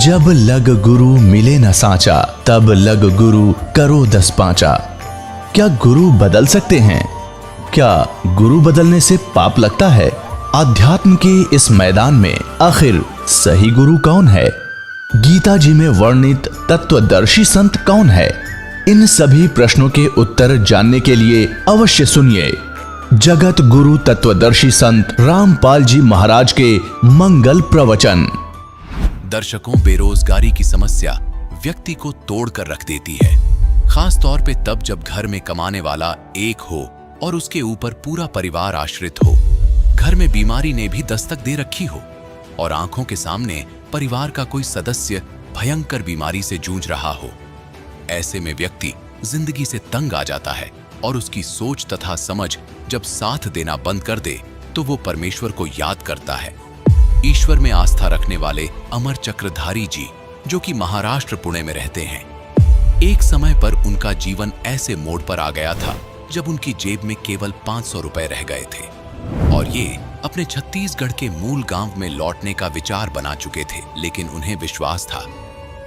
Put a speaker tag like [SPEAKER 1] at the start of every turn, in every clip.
[SPEAKER 1] जब लग गुरु मिले न साचा, तब लग गुरु करो 10 पांचा। क्या गुरु बदल सकते हैं? क्या गुरु बदलने से पाप लगता है? अध्यात्म के इस मैदान में आखिर सही गुरु कौन है? गीता जी में वर्णित तत्वदर्शी संत कौन है? इन सभी प्रश्नों के उत्तर जानने के लिए अवश्य सुनिए जगत गुरु तत्वदर्शी संत रामपाल जी महाराज के मंगल प्रवचन।
[SPEAKER 2] दर्शकों, बेरोजगारी की समस्या व्यक्ति को तोड़कर रख देती है, खास तौर पे तब जब घर में कमाने वाला एक हो और उसके ऊपर पूरा परिवार आश्रित हो। घर में बीमारी ने भी दस्तक दे रखी हो और आंखों के सामने परिवार का कोई सदस्य भयंकर बीमारी से जूझ रहा हो। ऐसे में व्यक्ति जिंदगी से तंग आ जाता है और उसकी सोच तथा समझ जब साथ देना बंद कर दे तो वो परमेश्वर को याद करता है। ईश्वर में आस्था रखने वाले अमर चक्रधारी जी, जो कि महाराष्ट्र पुणे में रहते हैं, एक समय पर उनका जीवन ऐसे मोड़ पर आ गया था जब उनकी जेब में केवल 500 रुपए रह गए थे और ये अपने छत्तीसगढ़ के मूल गांव में लौटने का विचार बना चुके थे। लेकिन उन्हें विश्वास था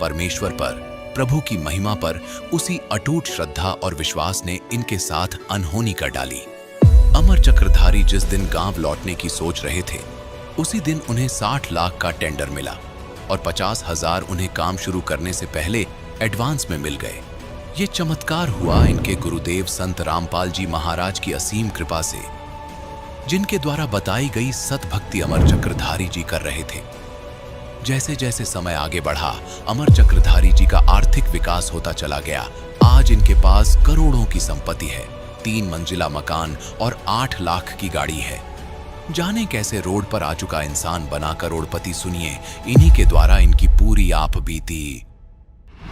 [SPEAKER 2] परमेश्वर पर, प्रभु की महिमा पर। उसी अटूट श्रद्धा और विश्वास ने इनके साथ अनहोनी कर डाली। अमर चक्रधारी जिस दिन गांव लौटने की सोच रहे थे, उसी दिन उन्हें 60 लाख का टेंडर मिला और 50,000 उन्हें काम शुरू करने से पहले एडवांस में मिल गए। ये चमत्कार हुआ इनके गुरुदेव संत रामपाल जी महाराज की असीम कृपा से, जिनके द्वारा बताई गई सतभक्ति अमर चक्रधारी जी कर रहे थे। जैसे जैसे समय आगे बढ़ा, अमर चक्रधारी जी का आर्थिक विकास होता चला गया। आज इनके पास करोड़ों की संपत्ति है, 3 मंजिला मकान और 8 लाख की गाड़ी है। जाने कैसे रोड पर आ चुका इंसान बना करोड़पति। सुनिए इन्हीं के द्वारा इनकी पूरी आप बीती।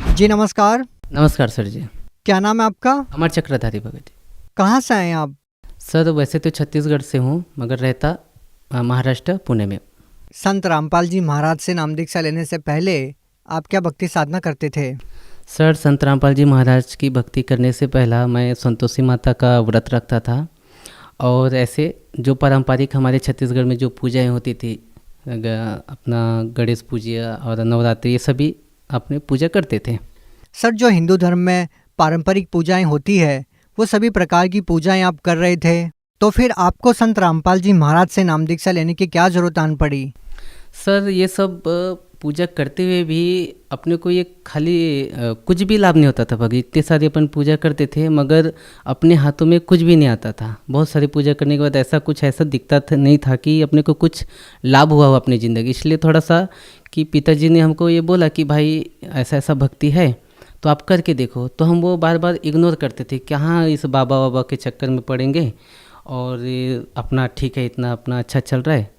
[SPEAKER 3] जी नमस्कार।
[SPEAKER 4] नमस्कार सर जी।
[SPEAKER 3] क्या नाम है आपका?
[SPEAKER 4] अमर चक्रधारी भगत जी।
[SPEAKER 3] कहाँ से आए हैं आप?
[SPEAKER 4] सर वैसे तो छत्तीसगढ़ से हूँ, मगर रहता महाराष्ट्र पुणे में।
[SPEAKER 3] संत रामपाल जी महाराज से नाम दीक्षा लेने से पहले आप क्या भक्ति साधना करते थे?
[SPEAKER 4] सर संत रामपाल जी महाराज की भक्ति करने से पहला मैं संतोषी माता का व्रत रखता था और ऐसे जो पारंपरिक हमारे छत्तीसगढ़ में जो पूजाएं होती थी, अपना गणेश पूजा और नवरात्रि, ये सभी अपने पूजा करते थे।
[SPEAKER 3] सर जो हिंदू धर्म में पारंपरिक पूजाएं होती है, वो सभी प्रकार की पूजाएं आप कर रहे थे, तो फिर आपको संत रामपाल जी महाराज से नाम दीक्षा लेने की क्या जरूरत आन पड़ी?
[SPEAKER 4] सर ये सब पूजा करते हुए भी अपने को ये खाली कुछ भी लाभ नहीं होता था भगत। इतने सारे अपन पूजा करते थे मगर अपने हाथों में कुछ भी नहीं आता था। बहुत सारी पूजा करने के बाद ऐसा दिखता था नहीं था कि अपने को कुछ लाभ हुआ हो अपनी ज़िंदगी। इसलिए थोड़ा सा कि पिताजी ने हमको ये बोला कि भाई ऐसा ऐसा भक्ति है तो आप करके देखो। तो हम वो बार बार इग्नोर करते थे कि हाँ इस बाबा के चक्कर में पड़ेंगे और अपना ठीक है, इतना अपना अच्छा चल रहा है।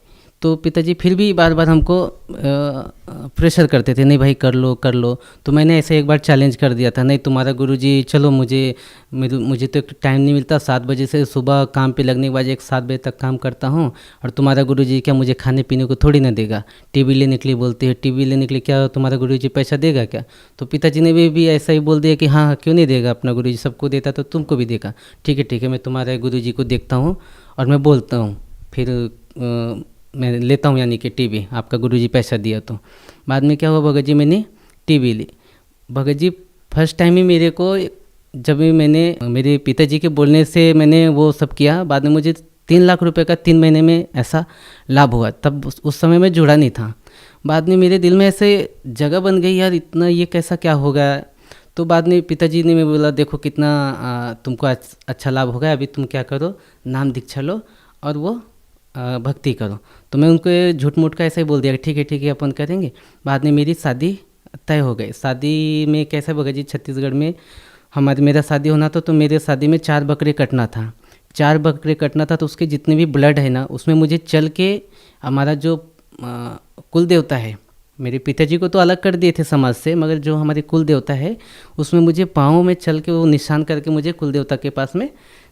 [SPEAKER 4] तो पिताजी फिर भी बार बार हमको प्रेशर करते थे, नहीं भाई कर लो। तो मैंने ऐसे एक बार चैलेंज कर दिया था, नहीं तुम्हारा गुरुजी चलो, मुझे तो टाइम नहीं मिलता। 7 बजे से सुबह काम पे लगने के बाद 7 बजे तक काम करता हूँ और तुम्हारा गुरुजी क्या मुझे खाने पीने को थोड़ी ना देगा। टीवी लेने के लिए बोलते हैं, टीवी लेने के लिए क्या तुम्हारा गुरुजी पैसा देगा क्या? तो पिताजी ने भी ऐसा ही बोल दिया कि हाँ क्यों नहीं देगा, अपना गुरुजी सबको देता तो तुमको भी देगा। ठीक है, मैं तुम्हारे गुरुजी को देखता हूँ और मैं बोलता हूँ, फिर मैं लेता हूँ, यानी कि टीवी आपका गुरुजी पैसा दिया। तो बाद में क्या हुआ भगत जी, मैंने टीवी ली। भगत जी फर्स्ट टाइम ही मेरे को, जब भी मैंने मेरे पिताजी के बोलने से मैंने वो सब किया, बाद में मुझे 3 लाख रुपए का 3 महीने में ऐसा लाभ हुआ। तब उस समय मैं जुड़ा नहीं था। बाद में मेरे दिल में ऐसे जगह बन गई, यार इतना ये कैसा क्या हो गया। तो बाद में पिताजी ने मैं बोला देखो कितना तुमको अच्छा लाभ हो गया, अभी तुम क्या करो, नाम दीक्षा लो और वो भक्ति करो। तो मैं उनको झूठ मूठ का ऐसा ही बोल दिया ठीक है अपन करेंगे। बाद में मेरी शादी तय हो गई। शादी में कैसा भगत जी, छत्तीसगढ़ में मेरा शादी होना था तो मेरे शादी में 4 बकरे कटना था। 4 बकरे कटना था तो उसके जितने भी ब्लड है ना, उसमें मुझे चल के हमारा जो कुल देवता है, मेरे पिताजी को तो अलग कर दिए थे समाज से, मगर जो हमारे कुल देवता है उसमें मुझे पाँव में चल के वो निशान करके मुझे कुल देवता के पास में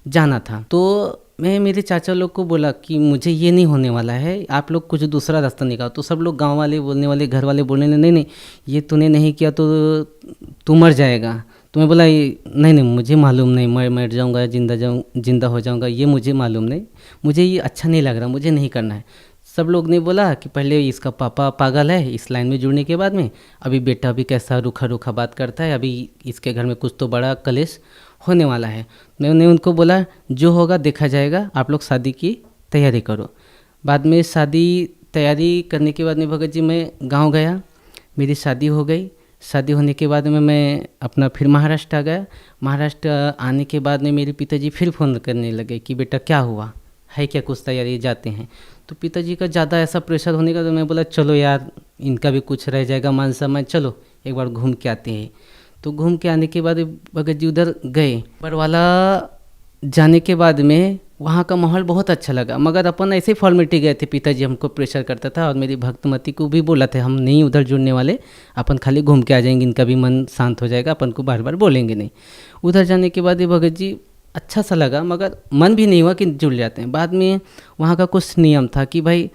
[SPEAKER 4] जाना था। तो मैं मेरे चाचा लोग को बोला कि मुझे ये नहीं होने वाला है, आप लोग कुछ दूसरा रास्ता निकालो। तो सब लोग गांव वाले बोलने वाले, घर वाले बोलने लगे नहीं ये तूने नहीं किया तो तू मर जाएगा। तो मैं बोला नहीं मुझे मालूम नहीं, मैं मर जाऊंगा जिंदा हो जाऊंगा, ये मुझे मालूम नहीं, मुझे ये अच्छा नहीं लग रहा, मुझे नहीं करना है। सब लोग ने बोला कि पहले इसका पापा पागल है इस लाइन में जुड़ने के बाद में, अभी बेटा भी कैसा रूखा रूखा बात करता है, अभी इसके घर में कुछ तो बड़ा कलेश होने वाला है। मैंने उनको बोला जो होगा देखा जाएगा, आप लोग शादी की तैयारी करो। बाद में शादी तैयारी करने के बाद में भगत जी मैं गांव गया, मेरी शादी हो गई। शादी होने के बाद में मैं अपना फिर महाराष्ट्र आ गया। महाराष्ट्र आने के बाद में मेरे पिताजी फिर फ़ोन करने लगे कि बेटा क्या हुआ है, क्या कुछ तैयारी जाते हैं। तो पिताजी का ज़्यादा ऐसा प्रेशर होने का, तो मैं बोला चलो यार इनका भी कुछ रह जाएगा मान सम्मान, चलो एक बार घूम के आते हैं। तो घूम के आने के बाद भगत जी उधर गए। बरवाला जाने के बाद में वहाँ का माहौल बहुत अच्छा लगा, मगर अपन ऐसे फॉर्मेलिटी गए थे। पिताजी हमको प्रेशर करता था और मेरी भक्तमती को भी बोला था हम नहीं उधर जुड़ने वाले, अपन खाली घूम के आ जाएंगे, इनका भी मन शांत हो जाएगा, अपन को बार बार बोलेंगे नहीं। उधर जाने के बाद ये भगत जी अच्छा सा लगा, मगर मन भी नहीं हुआ कि जुड़ जाते हैं। बाद में वहाँ का कुछ नियम था कि भाई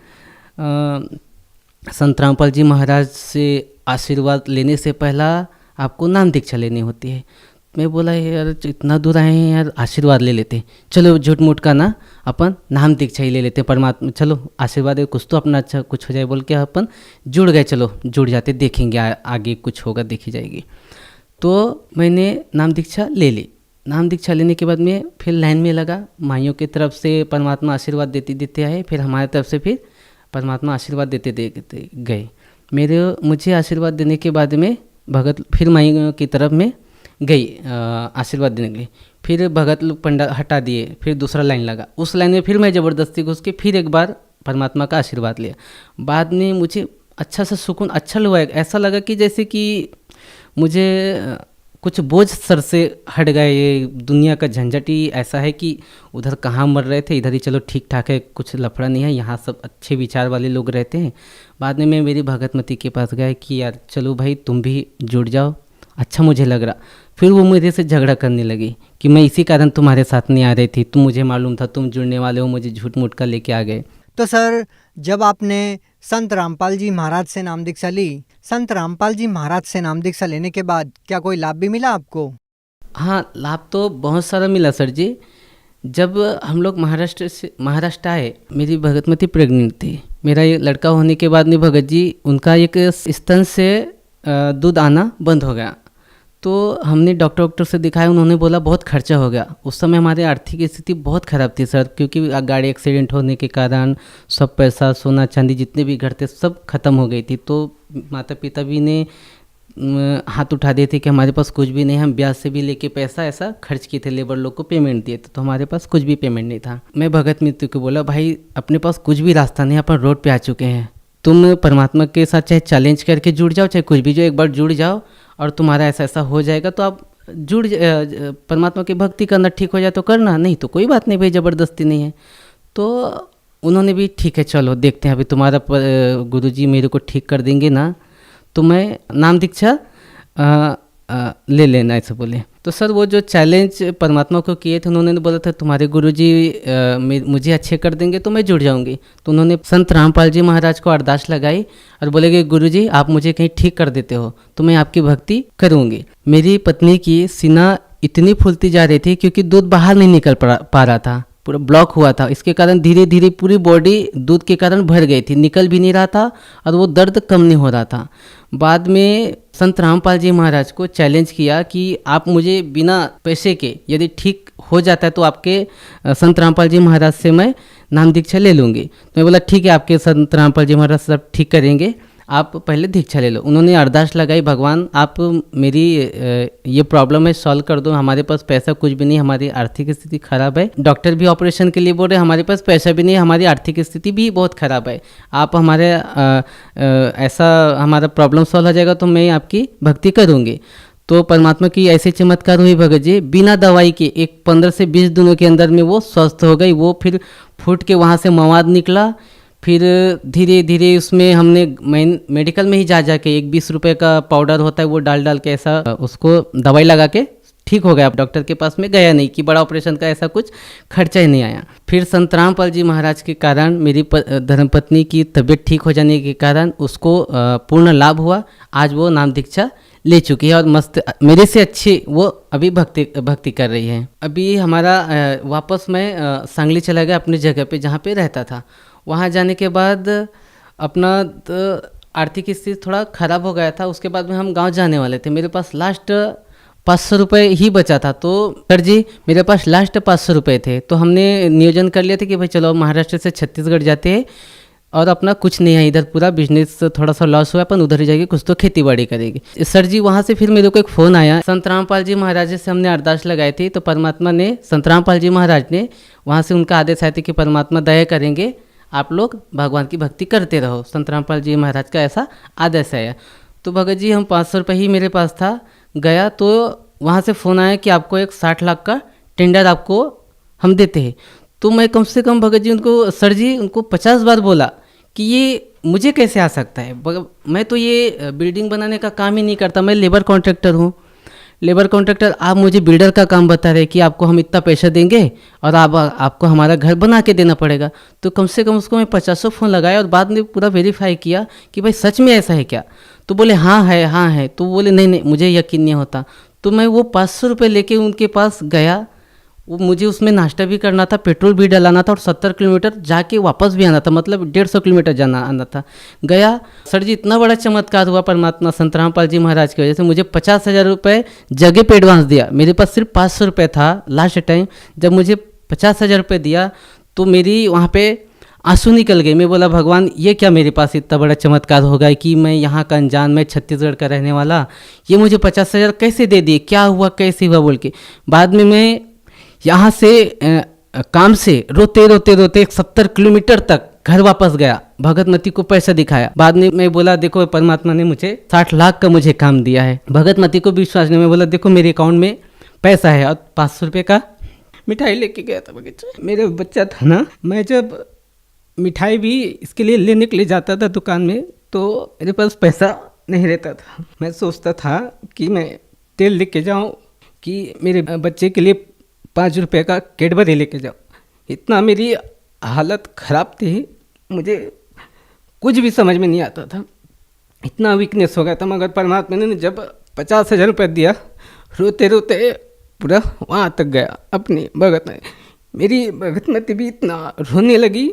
[SPEAKER 4] संत रामपाल जी महाराज से आशीर्वाद लेने से पहला आपको नाम दीक्षा लेनी होती है। मैं बोला यार इतना दूर आए हैं यार, आशीर्वाद ले लेते, चलो झूठ मूठ का ना अपन नाम दीक्षा ही ले लेते, परमात्मा चलो आशीर्वाद है कुछ तो अपना अच्छा कुछ हो जाए बोल के अपन जुड़ गए। चलो जुड़ जाते, देखेंगे आगे कुछ होगा देखी जाएगी। तो मैंने नाम दीक्षा ले ली। नाम दीक्षा लेने के बाद में फिर लाइन में लगा। माइयों की तरफ से परमात्मा आशीर्वाद देते देते आए, फिर हमारी तरफ से फिर परमात्मा आशीर्वाद देते देते गए। मुझे आशीर्वाद देने के बाद में भगत फिर माइयों की तरफ में गई आशीर्वाद देने के लिए। फिर भगत लोग पंडा हटा दिए, फिर दूसरा लाइन लगा। उस लाइन में फिर मैं ज़बरदस्ती घुस के फिर एक बार परमात्मा का आशीर्वाद लिया। बाद में मुझे अच्छा सा सुकून अच्छा लगा, ऐसा लगा कि जैसे कि मुझे कुछ बोझ सर से हट गए। ये दुनिया का झंझट ही ऐसा है कि उधर कहाँ मर रहे थे, इधर ही चलो ठीक ठाक है, कुछ लफड़ा नहीं है, यहाँ सब अच्छे विचार वाले लोग रहते हैं। बाद में मैं मेरी भगतमती के पास गया कि यार चलो भाई तुम भी जुड़ जाओ, अच्छा मुझे लग रहा। फिर वो मेरे से झगड़ा करने लगी कि मैं इसी कारण तुम्हारे साथ नहीं आ रही थी, तुम मुझे मालूम था तुम जुड़ने वाले हो, मुझे झूठ मूठ कर लेके आ गए।
[SPEAKER 3] तो सर जब आपने संत रामपाल जी महाराज से नाम दीक्षा ली, संत रामपाल जी महाराज से नाम दीक्षा लेने के बाद क्या कोई लाभ भी मिला आपको?
[SPEAKER 4] हाँ, लाभ तो बहुत सारा मिला सर जी। जब हम लोग महाराष्ट्र आए, मेरी भगतमती प्रेग्नेंट थी। मेरा ये लड़का होने के बाद में भगत जी उनका एक स्तन से दूध आना बंद हो गया। तो हमने डॉक्टर से दिखाया, उन्होंने बोला बहुत खर्चा हो गया। उस समय हमारी आर्थिक स्थिति बहुत ख़राब थी सर, क्योंकि गाड़ी एक्सीडेंट होने के कारण सब पैसा सोना चांदी जितने भी घर थे सब खत्म हो गई थी। तो माता पिता भी ने हाथ उठा दिए थे कि हमारे पास कुछ भी नहीं, हम ब्याज से भी लेके पैसा ऐसा खर्च किए थे, लेबर लोग को पेमेंट दिए थे, तो हमारे पास कुछ भी पेमेंट नहीं था। मैं भगत मित्र को बोला भाई अपने पास कुछ भी रास्ता नहीं, अपन रोड पे आ चुके हैं, तुम परमात्मा के साथ चाहे चैलेंज करके जुड़ जाओ, चाहे कुछ भी जो एक बार जुड़ जाओ और तुम्हारा ऐसा ऐसा हो जाएगा, तो आप परमात्मा की भक्ति करना ठीक हो जाए तो करना, नहीं तो कोई बात नहीं भाई, ज़बरदस्ती नहीं है। तो उन्होंने भी ठीक है चलो देखते हैं, अभी तुम्हारा गुरुजी मेरे को ठीक कर देंगे ना तो मैं नाम दीक्षा ले लेना, ऐसे बोले। तो सर वो जो चैलेंज परमात्मा को किए थे, उन्होंने बोला था तुम्हारे गुरुजी मुझे अच्छे कर देंगे तो मैं जुड़ जाऊंगी। तो उन्होंने संत रामपाल जी महाराज को अरदास लगाई और बोले कि गुरुजी आप मुझे कहीं ठीक कर देते हो तो मैं आपकी भक्ति करूंगी। मेरी पत्नी की सीना इतनी फूलती जा रही थी क्योंकि दूध बाहर नहीं निकल पा रहा था, पूरा ब्लॉक हुआ था। इसके कारण धीरे धीरे पूरी बॉडी दूध के कारण भर गई थी, निकल भी नहीं रहा था और वो दर्द कम नहीं हो रहा था। बाद में संत रामपाल जी महाराज को चैलेंज किया कि आप मुझे बिना पैसे के यदि ठीक हो जाता है तो आपके संत रामपाल जी महाराज से मैं नाम दीक्षा ले लूँगी। तो मैं बोला ठीक है, आपके संत रामपाल जी महाराज सब ठीक करेंगे, आप पहले दीक्षा ले लो। उन्होंने अरदास लगाई, भगवान आप मेरी ये प्रॉब्लम है सॉल्व कर दो, हमारे पास पैसा कुछ भी नहीं, हमारी आर्थिक स्थिति खराब है, डॉक्टर भी ऑपरेशन के लिए बोल रहे हमारे पास पैसा भी नहीं, हमारी आर्थिक स्थिति भी बहुत खराब है, आप हमारे ऐसा हमारा प्रॉब्लम सॉल्व हो जाएगा तो मैं आपकी भक्ति करूँगी। तो परमात्मा की ऐसे चमत्कार हुई भगत जी, बिना दवाई के एक 15 से 20 दिनों के अंदर में वो स्वस्थ हो गई। वो फिर फूट के वहाँ से मवाद निकला, फिर धीरे धीरे उसमें हमने मेडिकल में ही जा के एक 20 रुपये का पाउडर होता है वो डाल के ऐसा उसको दवाई लगा के ठीक हो गया। डॉक्टर के पास में गया नहीं कि बड़ा ऑपरेशन का ऐसा कुछ खर्चा ही नहीं आया। फिर संत रामपाल जी महाराज के कारण मेरी धर्मपत्नी की तबीयत ठीक हो जाने के कारण उसको पूर्ण लाभ हुआ। आज वो नाम दीक्षा ले चुकी है और मस्त मेरे से अच्छी वो अभी भक्ति कर रही है। अभी हमारा वापस मैं सांगली चला गया अपनी जगह पे जहाँ पे रहता था। वहाँ जाने के बाद अपना आर्थिक स्थिति थोड़ा ख़राब हो गया था। उसके बाद में हम गांव जाने वाले थे, मेरे पास लास्ट 500 रुपये ही बचा था। तो सर जी मेरे पास लास्ट 500 रुपये थे, तो हमने नियोजन कर लिया था कि भाई चलो महाराष्ट्र से छत्तीसगढ़ जाते हैं और अपना कुछ नहीं है, इधर पूरा बिजनेस थोड़ा सा लॉस हुआ, अपन उधर ही जाएंगे, कुछ तो खेती बाड़ी करेंगे। सर जी वहाँ से फिर मेरे को एक फ़ोन आया, संत रामपाल जी महाराज से हमने अरदास लगाई थी, तो परमात्मा ने, संत रामपाल जी महाराज ने वहाँ से उनका आदेश आया था कि परमात्मा दया करेंगे, आप लोग भगवान की भक्ति करते रहो। संत रामपाल जी महाराज का ऐसा आदेश आया। तो भगत जी हम 500 रुपये ही मेरे पास था, गया तो वहाँ से फ़ोन आया कि आपको एक 60 लाख का टेंडर आपको हम देते हैं। तो मैं कम से कम भगत जी उनको, सर जी उनको 50 बार बोला कि ये मुझे कैसे आ सकता है, मैं तो ये बिल्डिंग बनाने का काम ही नहीं करता, मैं लेबर कॉन्ट्रैक्टर हूँ। लेबर कॉन्ट्रैक्टर, आप मुझे बिल्डर का काम बता रहे कि आपको हम इतना पैसा देंगे और आपको हमारा घर बना के देना पड़ेगा। तो कम से कम उसको मैं 50 फ़ोन लगाया और बाद में पूरा वेरीफाई किया कि भाई सच में ऐसा है क्या। तो बोले हाँ है। तो बोले नहीं मुझे यकीन नहीं होता। तो मैं वो 500 रुपये लेके उनके पास गया, वो मुझे उसमें नाश्ता भी करना था, पेट्रोल भी डलाना था और 70 किलोमीटर जाके वापस भी आना था, मतलब 150 किलोमीटर जाना आना था। गया, सर जी इतना बड़ा चमत्कार हुआ परमात्मा संत रामपाल जी महाराज की वजह से, मुझे 50,000 रुपये जगह पे एडवांस दिया। मेरे पास सिर्फ 500 रुपये था लास्ट टाइम, जब मुझे 50,000 रुपये दिया तो मेरी वहाँ पे आंसू निकल गए। मैं बोला भगवान ये क्या मेरे पास इतना बड़ा चमत्कार होगा कि मैं यहाँ का अनजान, मैं छत्तीसगढ़ का रहने वाला, ये मुझे 50,000 कैसे दे दिए, क्या हुआ कैसे हुआ बोल के। बाद में मैं यहाँ से काम से रोते 70 किलोमीटर तक घर वापस गया, भगतमती को पैसा दिखाया। बाद में मैं बोला देखो परमात्मा ने मुझे 60 लाख का मुझे काम दिया है। भगतमती को विश्वास नहीं, मैं बोला देखो मेरे अकाउंट में पैसा है, और 500 रुपये का मिठाई लेके गया था बगीचा। मेरे बच्चा था ना, मैं जब मिठाई भी इसके लिए लेने के लिए जाता था दुकान में, तो मेरे पास पैसा नहीं रहता था। मैं सोचता था कि मैं तेल लेके जाऊँ कि मेरे बच्चे के लिए 5 रुपये का कैडबरी लेके जाओ। इतना मेरी हालत ख़राब थी, मुझे कुछ भी समझ में नहीं आता था, इतना वीकनेस हो गया था। मगर परमात्मा ने जब 50,000 रुपये दिया, रोते रोते पूरा वहाँ तक गया अपनी भगत में। मेरी भगतमती भी इतना रोने लगी,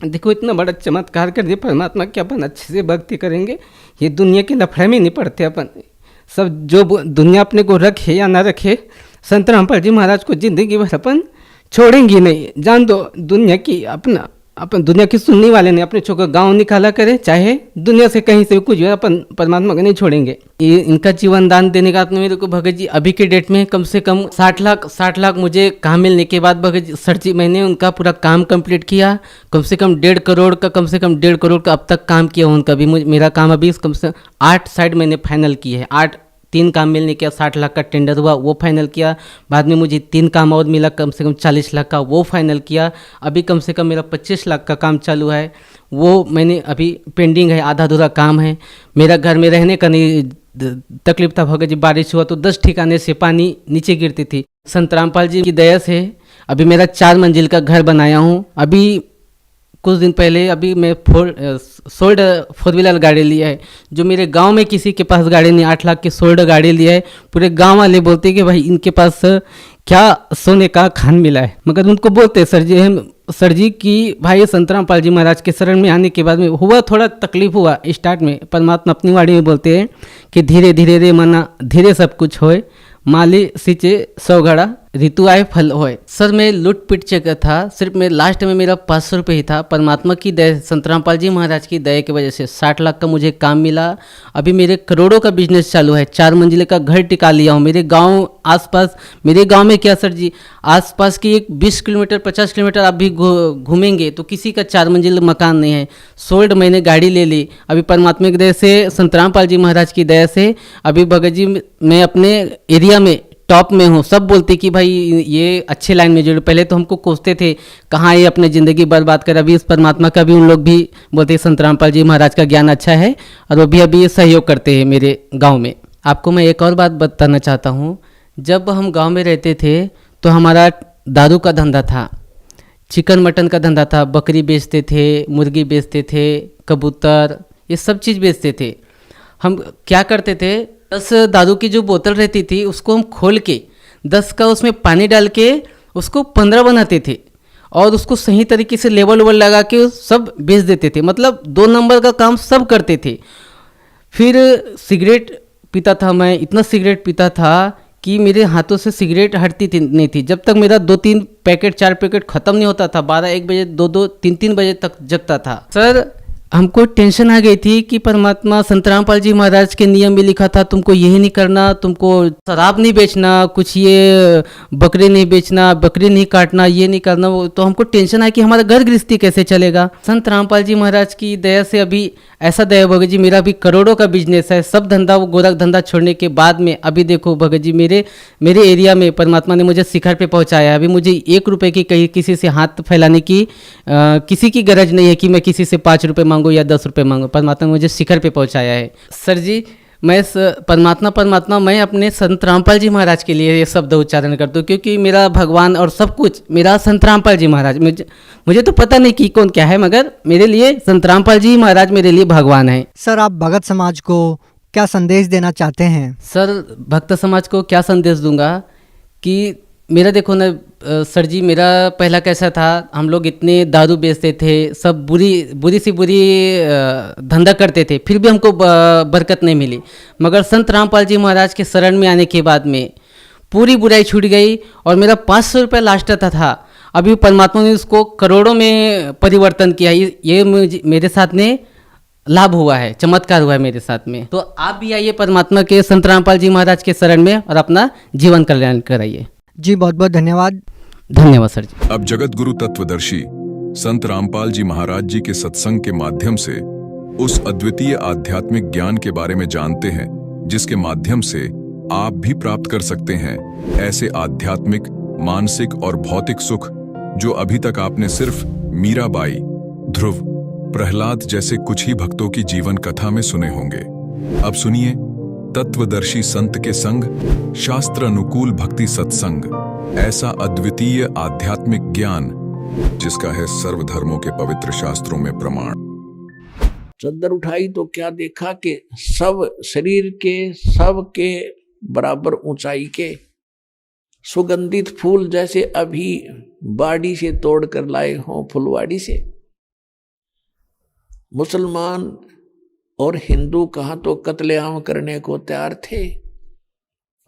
[SPEAKER 4] देखो इतना बड़ा चमत्कार कर दिया परमात्मा कि अपन अच्छे से भक्ति करेंगे, ये दुनिया के लफड़े में नहीं पड़ते अपन। सब जो दुनिया अपने को रखे या ना रखे, संत रामपाल जी महाराज को जिंदगी भर अपन छोड़ेंगे नहीं। जान दो दुनिया की, अपन दुनिया की सुनने वाले नहीं, अपने छोकर गांव निकाला करे, चाहे दुनिया से कहीं से कुछ हो, अपन परमात्मा को नहीं छोड़ेंगे। ये इनका जीवन दान देने का मेरे को भगत जी अभी के डेट में कम से कम 60 लाख मुझे काम मिलने के बाद भगत जी, सर जी मैंने उनका पूरा काम कंप्लीट किया। कम से कम 1.5 करोड़ का अब तक काम किया उनका भी। मेरा काम अभी कम से 8 साइड मैंने फाइनल की है, 3 काम मिलने के 60 लाख का टेंडर हुआ, वो फाइनल किया। बाद में मुझे 3 काम और मिला, कम से कम 40 लाख का, वो फाइनल किया। अभी कम से कम मेरा 25 लाख का काम चालू है, वो मैंने अभी पेंडिंग है, आधा अधूरा काम है। मेरा घर में रहने का नहीं तकलीफ था भगत जी, बारिश हुआ तो 10 ठिकाने से पानी नीचे गिरती थी। संत रामपाल जी की दया से अभी मेरा 4 मंजिल का घर बनाया हूँ। अभी कुछ दिन पहले अभी मैं सोल्ड 4 व्हीलर गाड़ी लिया है, जो मेरे गांव में किसी के पास गाड़ी नहीं, 8 लाख की सोल्ड गाड़ी लिया है। पूरे गांव वाले बोलते हैं कि भाई इनके पास क्या सोने का खान मिला है। मगर उनको बोलते सर जी कि भाई संत रामपाल जी महाराज के शरण में आने के बाद में हुआ थोड़ा तकलीफ हुआ स्टार्ट में। परमात्मा अपनी वाणी में बोलते हैं कि धीरे धीरे रे मना धीरे सब कुछ होए, माली सिंचे 100 घड़ा ऋतु आए फल होए। सर मैं लूट पिट चुका था, सिर्फ मैं लास्ट में मेरा 500 रुपये ही था। परमात्मा की दया, संत रामपाल जी महाराज की दया की वजह से 60 लाख का मुझे काम मिला। अभी मेरे करोड़ों का बिजनेस चालू है, 4 मंजिले का घर टिका लिया हूँ। मेरे गांव आसपास, मेरे गांव में क्या सर जी, आसपास की एक 20 किलोमीटर 50 किलोमीटर आप भी घूमेंगे तो किसी का 4 मंजिल मकान नहीं है। सोल्ड मैंने गाड़ी ले ली अभी परमात्मा की दया से, संत रामपाल जी महाराज की दया से। अभी भगत जी मैं अपने एरिया में टॉप में हूँ। सब बोलते कि भाई ये अच्छे लाइन में जुड़े। पहले तो हमको कोसते थे कहाँ ये अपने ज़िंदगी बर्बाद कर, अभी इस परमात्मा का भी उन लोग भी बोलते हैं संत रामपाल जी महाराज का ज्ञान अच्छा है और वो भी अभी सहयोग करते हैं मेरे गांव में। आपको मैं एक और बात बताना चाहता हूँ, जब हम गांव में रहते थे तो हमारा दारू का धंधा था, चिकन मटन का धंधा था, बकरी बेचते थे, मुर्गी बेचते थे, कबूतर, ये सब चीज़ बेचते थे। हम क्या करते थे, 10 दारू की जो बोतल रहती थी उसको हम खोल के 10 का उसमें पानी डाल के उसको 15 बनाते थे और उसको सही तरीके से लेबल वेबल लगा के सब बेच देते थे, मतलब 2 नंबर का काम सब करते थे। फिर सिगरेट पीता था मैं, इतना सिगरेट पीता था कि मेरे हाथों से सिगरेट हटती नहीं थी। जब तक मेरा 2-3 पैकेट 4 पैकेट ख़त्म नहीं होता था, 12-1 बजे 2-2 3-3 बजे तक जगता था। सर हमको टेंशन आ गई थी कि परमात्मा संत रामपाल जी महाराज के नियम में लिखा था तुमको यही नहीं करना, तुमको शराब नहीं बेचना, कुछ ये बकरे नहीं बेचना, बकरी नहीं काटना, ये नहीं करना। तो हमको टेंशन आया कि हमारा घर गृहस्थी कैसे चलेगा। संत रामपाल जी महाराज की दया से अभी ऐसा दया भगत जी, मेरा भी करोड़ों का बिजनेस है। सब धंधा वो गोरख धंधा छोड़ने के बाद में अभी देखो भगत जी, मेरे एरिया में परमात्मा ने मुझे शिखर पे पहुंचाया। अभी मुझे 1 रुपए की कहीं किसी से हाथ फैलाने की किसी की गरज नहीं है कि मैं किसी से 5 रुपए मांगू या 10 रुपए मांगू। परमात्मा ने मुझे शिखर पे पहुंचाया है। सर जी मैं परमात्मा मैं अपने संत रामपाल जी महाराज के लिए ये शब्द उच्चारण करता हूँ, क्योंकि मेरा भगवान और सब कुछ मेरा संत रामपाल जी महाराज। मुझे तो पता नहीं कि कौन क्या है, मगर मेरे लिए संत रामपाल जी महाराज मेरे लिए भगवान है।
[SPEAKER 3] सर आप भगत समाज को क्या संदेश देना चाहते हैं?
[SPEAKER 4] सर भक्त समाज को क्या संदेश दूंगा कि मेरा देखो ना सर जी, मेरा पहला कैसा था, हम लोग इतने दारू बेचते थे, सब बुरी सी बुरी धंधा करते थे, फिर भी हमको बरकत नहीं मिली। मगर संत रामपाल जी महाराज के शरण में आने के बाद में पूरी बुराई छूट गई और मेरा 500 रुपये लास्ट था। अभी परमात्मा ने उसको करोड़ों में परिवर्तन किया। ये मेरे साथ में लाभ हुआ है, चमत्कार हुआ है मेरे साथ में। तो आप भी आइए परमात्मा के संत रामपाल जी महाराज के शरण में और अपना जीवन कल्याण कराइए।
[SPEAKER 3] जी बहुत बहुत धन्यवाद।
[SPEAKER 4] धन्यवाद सर जी।
[SPEAKER 5] अब जगत गुरु तत्वदर्शी संत रामपाल जी महाराज जी के सत्संग के माध्यम से उस अद्वितीय आध्यात्मिक ज्ञान के बारे में जानते हैं, जिसके माध्यम से आप भी प्राप्त कर सकते हैं ऐसे आध्यात्मिक, मानसिक और भौतिक सुख जो अभी तक आपने सिर्फ मीराबाई, ध्रुव, प्रहलाद जैसे कुछ ही भक्तों की जीवन कथा में सुने होंगे। अब सुनिए तत्वदर्शी संत के संग शास्त्र अनुकूल भक्ति सत्संग, ऐसा अद्वितीय आध्यात्मिक ज्ञान जिसका है सर्वधर्मों के पवित्र शास्त्रों में प्रमाण।
[SPEAKER 6] चद्दर उठाई तो क्या देखा कि सब शरीर के सब के बराबर ऊंचाई के सुगंधित फूल जैसे अभी बाड़ी से तोड़ कर लाए हों, फुलवाड़ी से। मुसलमान और हिंदू कहाँ तो कत्लेआम करने को तैयार थे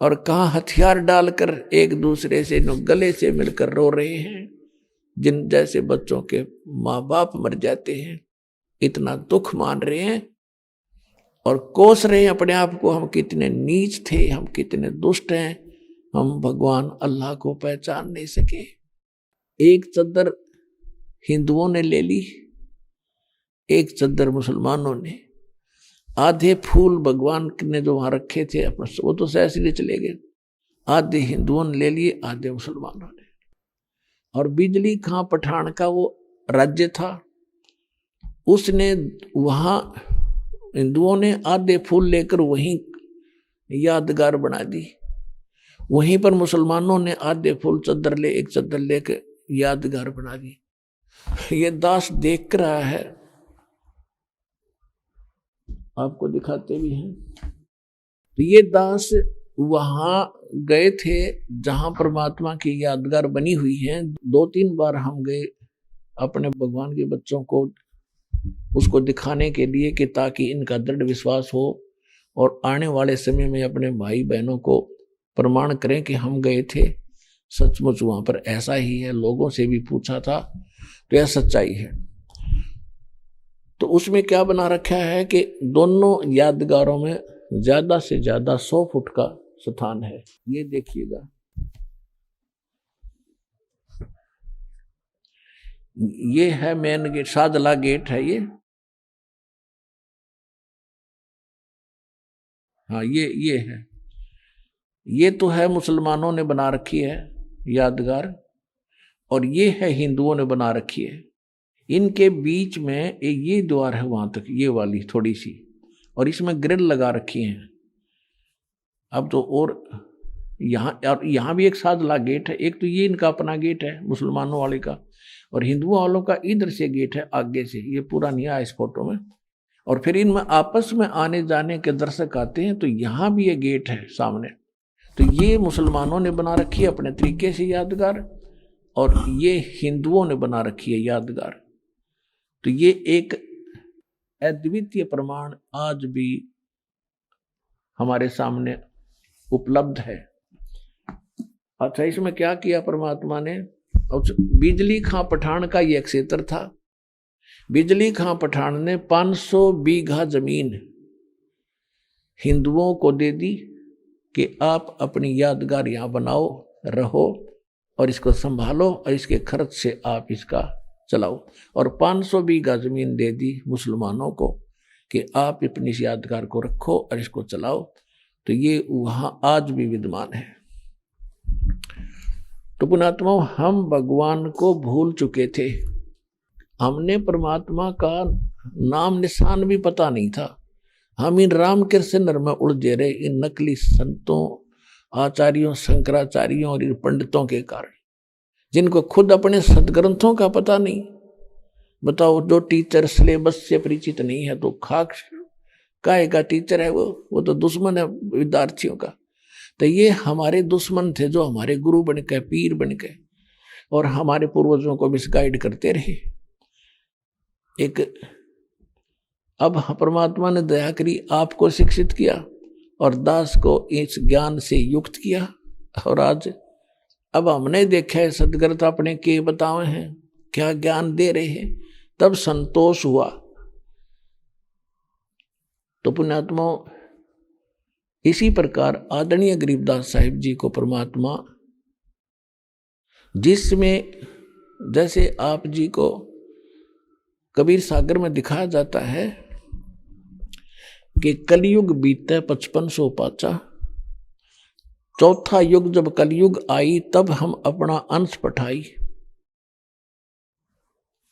[SPEAKER 6] और कहाँ हथियार डालकर एक दूसरे से गले से मिलकर रो रहे हैं। जिन जैसे बच्चों के माँ बाप मर जाते हैं, इतना दुख मान रहे हैं और कोस रहे हैं अपने आप को, हम कितने नीच थे, हम कितने दुष्ट हैं, हम भगवान अल्लाह को पहचान नहीं सके। एक चद्दर हिंदुओं ने ले ली, एक चद्दर मुसलमानों ने। आधे फूल भगवान ने जो वहां रखे थे वो तो सहसरी चले गए, आधे हिंदुओं ने ले लिए, आधे मुसलमानों ने। और बिजली खां पठान का वो राज्य था, उसने वहां हिंदुओं ने आधे फूल लेकर वहीं यादगार बना दी, वहीं पर मुसलमानों ने आधे फूल चद्दर ले एक चद्दर लेकर यादगार बना दी। ये दास देख रहा है, आपको दिखाते भी हैं। तो ये दास वहां गए थे जहां परमात्मा की यादगार बनी हुई है। 2-3 बार हम गए अपने भगवान के बच्चों को उसको दिखाने के लिए कि ताकि इनका दृढ़ विश्वास हो और आने वाले समय में अपने भाई बहनों को प्रमाण करें कि हम गए थे, सचमुच वहां पर ऐसा ही है। लोगों से भी पूछा था तो यह सच्चाई है। तो उसमें क्या बना रखा है कि दोनों यादगारों में ज्यादा से ज्यादा 100 फुट का स्थान है। ये देखिएगा, ये है मेन गेट, शादला गेट है ये। हाँ ये है, ये तो है मुसलमानों ने बना रखी है यादगार, और ये है हिंदुओं ने बना रखी है। इनके बीच में एक ये द्वार है वहां तक, ये वाली थोड़ी सी, और इसमें ग्रिल लगा रखी है। अब तो और यहाँ भी एक सादला गेट है। एक तो ये इनका अपना गेट है मुसलमानों वाले का, और हिंदुओं वालों का इधर से गेट है आगे से, ये पूरा नहीं आया इस फोटो में। और फिर इनमें आपस में आने जाने के दर्शक आते हैं, तो यहाँ भी ये गेट है सामने। तो ये मुसलमानों ने बना रखी है अपने तरीके से यादगार, और ये हिंदुओं ने बना रखी है यादगार। तो ये एक अद्वितीय प्रमाण आज भी हमारे सामने उपलब्ध है। अच्छा, इसमें क्या किया परमात्मा ने? बिजली खां पठान का ये क्षेत्र था। बिजली खां पठान ने 500 बीघा जमीन हिंदुओं को दे दी कि आप अपनी यादगार यहां बनाओ, रहो और इसको संभालो और इसके खर्च से आप इसका चलाओ। और 500 बीघा जमीन दे दी मुसलमानों को कि आप अपनी इस यादगार को रखो और इसको चलाओ। तो ये वहां आज भी विद्यमान है। तो पुण्यात्माओं, हम भगवान को भूल चुके थे। हमने परमात्मा का नाम निशान भी पता नहीं था। हम इन रामकृष्ण नर में उलझे रहे, इन नकली संतों, आचार्यों, शंकराचार्यों और इन पंडितों के कारण, जिनको खुद अपने सदग्रंथों का पता नहीं। बताओ, जो टीचर सिलेबस से परिचित नहीं है तो खाक काहे का टीचर है वो तो दुश्मन है विद्यार्थियों का। तो ये हमारे दुश्मन थे जो हमारे गुरु बन के, पीर बन के और हमारे पूर्वजों को मिसगाइड करते रहे। अब परमात्मा ने दया करी, आपको शिक्षित किया और दास को इस ज्ञान से युक्त किया। और आज अब हमने देखा है सदगुरु अपने के बतावे हैं, क्या ज्ञान दे रहे हैं, तब संतोष हुआ। तो पुण्यात्मा, इसी प्रकार आदरणीय गरीबदास साहिब जी को परमात्मा, जिसमें जैसे आप जी को कबीर सागर में दिखाया जाता है कि कलयुग बीते 5500 पाचा, चौथा युग जब कलयुग आई तब हम अपना अंश पठाई।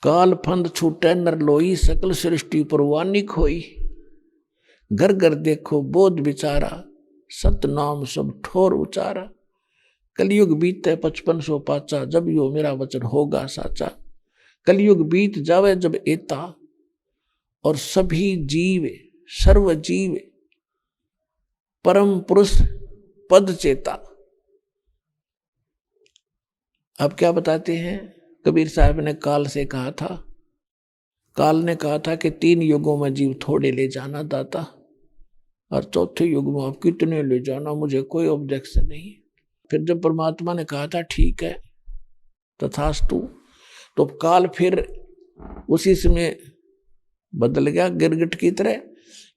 [SPEAKER 6] काल फंद छूटे नर लोई, सकल सृष्टि परवानी खोई। घर घर देखो बोध विचारा, सत नाम सब ठोर उचारा। कलयुग बीते 5500 पाचा, जब यो मेरा वचन होगा साचा। कलयुग बीत जावे जब एता, और सभी जीव सर्व जीव परम पुरुष पद चेता। अब क्या बताते हैं? कबीर साहब ने काल से कहा था, काल ने कहा था कि 3 युगों में जीव थोड़े ले जाना दाता, और चौथे युग में आप कितने ले जाना, मुझे कोई ऑब्जेक्शन नहीं। फिर जब परमात्मा ने कहा था ठीक है तथास्तु, तो काल फिर उसी समय बदल गया गिरगिट की तरह,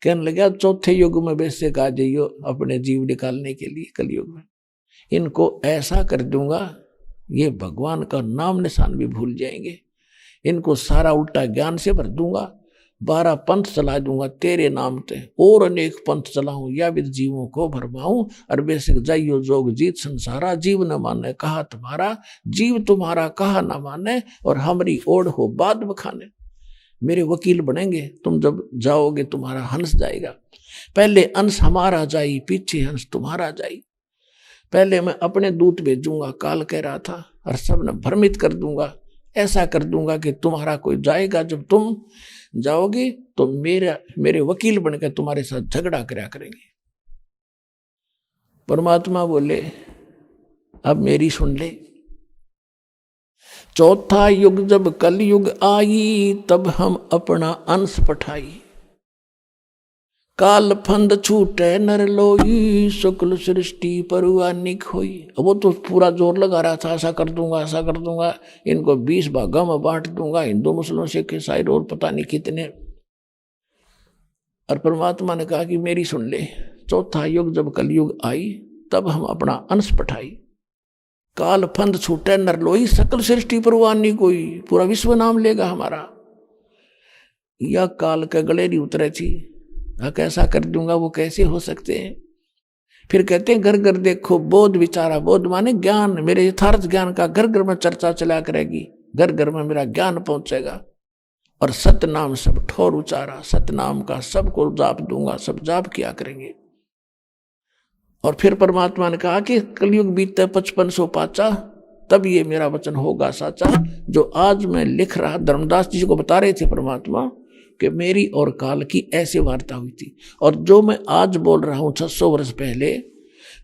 [SPEAKER 6] कहने लगा चौथे युग में बेशक आ जाइयो अपने जीव निकालने के लिए। कलयुग में इनको ऐसा कर दूंगा, ये भगवान का नाम निशान भी भूल जाएंगे। इनको सारा उल्टा ज्ञान से भर दूंगा, 12 पंथ चला दूंगा तेरे नाम पे, और अनेक पंथ चलाऊं या विद जीवों को भरमाऊं। और बेशक जाइयो जोग जीत संसारा, जीव न माने कहा तुम्हारा, जीव तुम्हारा कहा न माने, और हमारी ओढ़ हो बाद बखाने। मेरे वकील बनेंगे, तुम जब जाओगे तुम्हारा हंस जाएगा। पहले अंश हमारा जाई, पीछे हंस तुम्हारा जाई। पहले मैं अपने दूत भेजूंगा, काल कह रहा था, और सब ने भ्रमित कर दूंगा। ऐसा कर दूंगा कि तुम्हारा कोई जाएगा, जब तुम जाओगे तो मेरे वकील बनकर तुम्हारे साथ झगड़ा करया करेंगे। परमात्मा बोले अब मेरी सुन ले। चौथा युग जब कलयुग आई, तब हम अपना अंश पठाई। काल फंद छूटे नर लोई, शुक्ल सृष्टि परवानी खोई। वो तो पूरा जोर लगा रहा था, ऐसा कर दूंगा, ऐसा कर दूंगा, इनको 20 भागा में बांट दूंगा, हिंदू मुस्लिम सिख ईसाई और पता नहीं कितने। और परमात्मा ने कहा कि मेरी सुन ले, चौथा युग जब कलयुग आई, तब हम अपना अंश पठाई। काल फंद छूटे नर लोई, सकल सृष्टि परवानी कोई। पूरा विश्व नाम लेगा हमारा। यह काल के गले नहीं उतरे थी, कैसा कर दूंगा, वो कैसे हो सकते हैं। फिर कहते हैं घर घर देखो बोध विचारा। बोध माने ज्ञान, मेरे यथार्थ ज्ञान का घर घर में चर्चा चला करेगी, घर घर में मेरा ज्ञान पहुंचेगा। और सत नाम सब ठोर उचारा, सत नाम का सबको जाप दूंगा, सब जाप किया करेंगे। और फिर परमात्मा ने कहा कि कलयुग बीते 5500 पाचा, तब ये मेरा वचन होगा साचा। जो आज मैं लिख रहा, धर्मदास जी को बता रहे थे परमात्मा कि मेरी और काल की ऐसे वार्ता हुई थी। और जो मैं आज बोल रहा हूं 600 वर्ष पहले,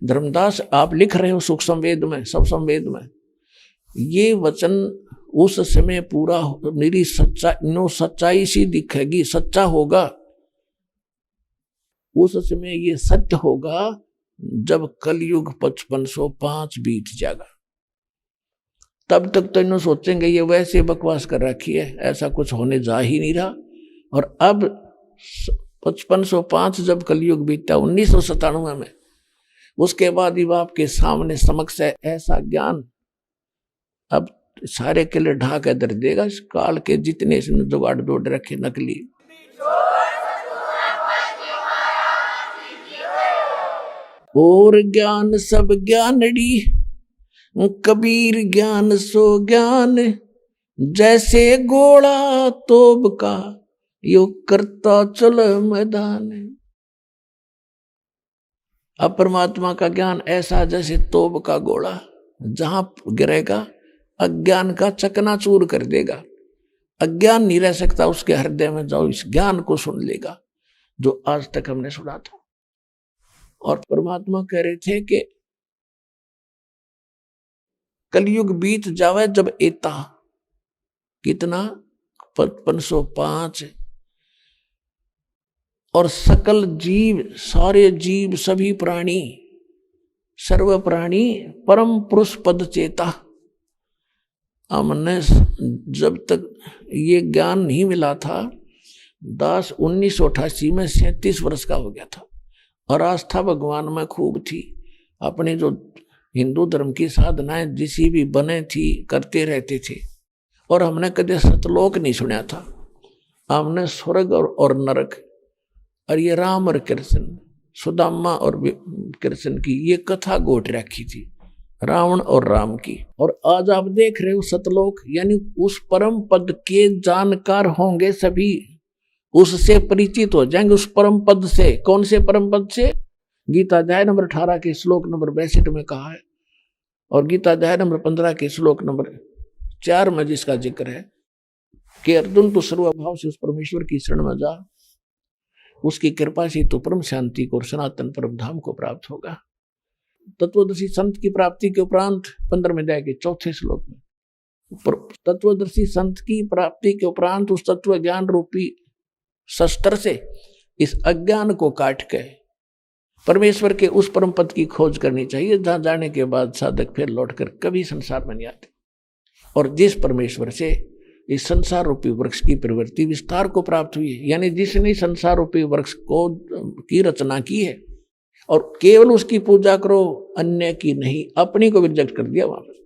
[SPEAKER 6] धर्मदास आप लिख रहे हो सुख संवेद में, सब संवेद में, ये वचन उस समय पूरा मेरी सच्चाई सी दिखेगी, सच्चा होगा उस समय, ये सत्य होगा जब कलयुग 5505 बीत जाएगा। तब तक तो इन्हों सोचेंगे ये वैसे बकवास कर रखी है, ऐसा कुछ होने जा ही नहीं रहा। और अब 5505 जब कलयुग बीता 1997 में, उसके बाद ही आपके सामने समक्ष है ऐसा ज्ञान, अब सारे किले ढा के दर देगा। इस काल के जितने इसने जुगाड़ जोड़ रखे नकली, और ज्ञान सब ज्ञानड़ी, कबीर ज्ञान सो ज्ञान, जैसे गोला तोब का यो करता चल मैदान। अब परमात्मा का ज्ञान ऐसा जैसे तोब का गोला, जहां गिरेगा अज्ञान का चकनाचूर कर देगा। अज्ञान नहीं रह सकता उसके हृदय में, जाओ इस ज्ञान को सुन लेगा जो आज तक हमने सुना था। और परमात्मा कह रहे थे कि कलयुग बीत जावे जब एता कितना 5505, और सकल जीव, सारे जीव, सभी प्राणी, सर्व प्राणी परम पुरुष पद चेता। हमने जब तक ये ज्ञान नहीं मिला था, दास 1988 में 37 वर्ष का हो गया था, और आस्था भगवान में खूब थी। अपने जो हिंदू धर्म की साधनाएं जिसी भी बने थी करते रहते थे, और हमने कभी सतलोक नहीं सुना था। हमने स्वर्ग और नरक, और ये राम और कृष्ण, सुदामा और कृष्ण की ये कथा गोट रखी थी, रावण और राम की। और आज आप देख रहे हो सतलोक, यानी उस परम पद के जानकार होंगे सभी, उससे परिचित हो जाएंगे, उस परम पद से। कौन से परम पद से? गीता अध्याय नंबर 18 के श्लोक नंबर 62 में कहा है, और गीता अध्याय नंबर 15 के श्लोक नंबर 4 में जिसका जिक्र है कि अर्जुन तो सर्वभाव से उस परमेश्वर की शरण में जा, उसकी कृपा से तो परम शांति को और सनातन परम धाम को प्राप्त होगा। तत्वदर्शी संत की प्राप्ति के उपरांत 15वें अध्याय के 4थे श्लोक में, तत्वदर्शी संत की प्राप्ति के उपरांत उस तत्व ज्ञान रूपी शस्त्र से इस अज्ञान को काट के परमेश्वर के उस परम पद की खोज करनी चाहिए, जहां जाने के बाद साधक फिर लौटकर कभी संसार में नहीं आते। और जिस परमेश्वर से इस संसार रूपी वृक्ष की प्रवृत्ति विस्तार को प्राप्त हुई है, यानी जिसने संसार रूपी वृक्ष को की रचना की है, और केवल उसकी पूजा करो, अन्य की नहीं, अपनी को रिजेक्ट कर दिया वहां पर।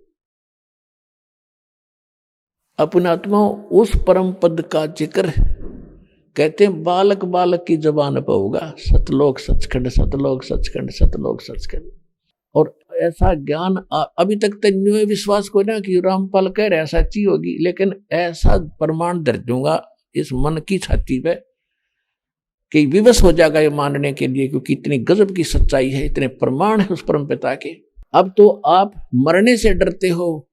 [SPEAKER 6] अपने आत्मा उस परम पद का जिक्र कहते हैं बालक बालक की जबान पर होगा, सतलोक सचखंड, सतलोक सचखंड, सतलोक सचखंड। और ऐसा ज्ञान अभी तक तो न्यू विश्वास को ना कि रामपाल कह रहे ऐसा चीज होगी, लेकिन ऐसा प्रमाण दर्ज दूंगा इस मन की छाती पे कि विवश हो जाएगा ये मानने के लिए, क्योंकि इतनी गजब की सच्चाई है, इतने प्रमाण है उस परम पिता के। अब तो आप मरने से डरते हो,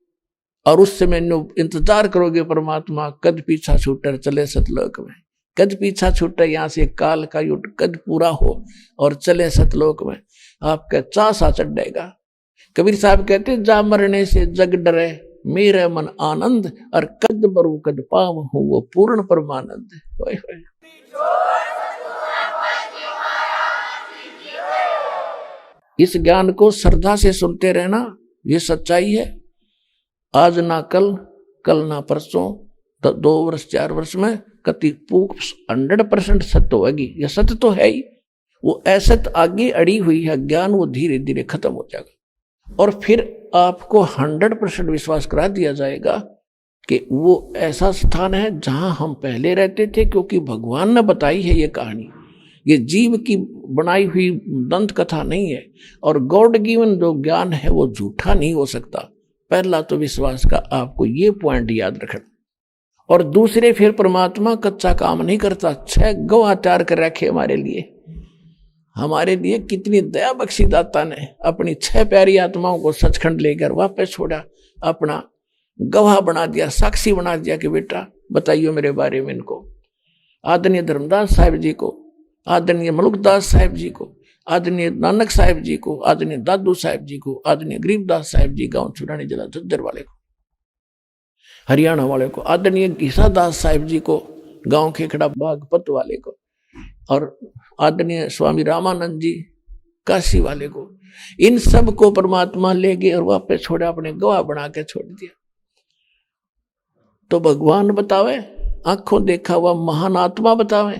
[SPEAKER 6] और उस समय इंतजार करोगे परमात्मा कद पीछा छूटर चले सतलोक में, कद पीछा छूटे यहाँ से काल का युग, कद पूरा हो और चले सतलोक में। आपका चाह सा चढ़ेगा। कबीर साहब कहते जा मरने से जग डरे, मेरे मन आनंद, और कद बरू कद पाव हूँ वो पूर्ण परमानंद। इस ज्ञान को श्रद्धा से सुनते रहना, ये सच्चाई है। आज ना कल, कल ना परसों, 2 वर्ष 4 वर्ष में कति 100% सत्य होगी। यह सत्य तो है ही, वो असत आगे अड़ी हुई है ज्ञान, वो धीरे धीरे खत्म हो जाएगा, और फिर आपको 100% विश्वास करा दिया जाएगा कि वो ऐसा स्थान है जहां हम पहले रहते थे, क्योंकि भगवान ने बताई है ये कहानी। ये जीव की बनाई हुई दंत कथा नहीं है, और गॉड गिवन जो ज्ञान है वो झूठा नहीं हो सकता। पहला तो विश्वास का आपको ये पॉइंट याद रखना, और दूसरे फिर परमात्मा कच्चा काम नहीं करता। 6 गवाह तैयार कर रखे हमारे लिए कितनी दया बख्शी दाता ने, अपनी 6 प्यारी आत्माओं को सचखंड लेकर वापस छोड़ा, अपना गवाह बना दिया, साक्षी बना दिया कि बेटा बताइए मेरे बारे में इनको। आदरणीय धर्मदास साहिब जी को, आदरणीय मलुकदास साहिब जी को, आदरणीय नानक साहिब जी को, आदरणीय दादू साहिब जी को, आदरणीय गरीबदास साहिब जी गांव चुरानी जिला झज्जर वाले को, हरियाणा वाले को, आदरणीय घीसादास साहिब जी को, गांव खेखड़ा बागपत वाले को, और आदरणीय स्वामी रामानंद जी काशी वाले को, इन सब को परमात्मा ले गए और वापस छोड़ा, अपने गवाह बना के छोड़ दिया। तो भगवान बतावे, आंखों देखा हुआ महान आत्मा बतावे,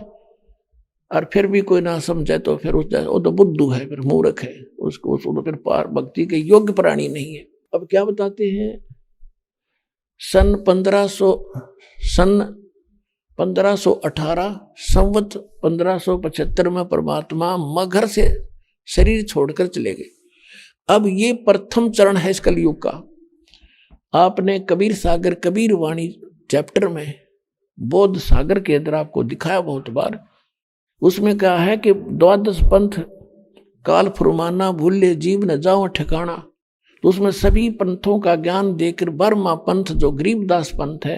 [SPEAKER 6] और फिर भी कोई ना समझे तो फिर वो तो बुद्धू है, फिर मूर्ख है, उसको तो फिर पार भक्ति के योग्य प्राणी नहीं है। अब क्या बताते हैं, सन 1518 संवत 1575 में परमात्मा मगर से शरीर छोड़कर चले गए। अब ये प्रथम चरण है इस कलयुग का। आपने कबीर सागर कबीर वाणी चैप्टर में बोध सागर के अंदर आपको दिखाया बहुत बार, उसमें कहा है कि 12 पंथ काल फुरमाना भूले जीव न जाओ ठिकाना। तो उसमें सभी पंथों का ज्ञान देकर 12वां पंथ जो गरीबदास पंथ है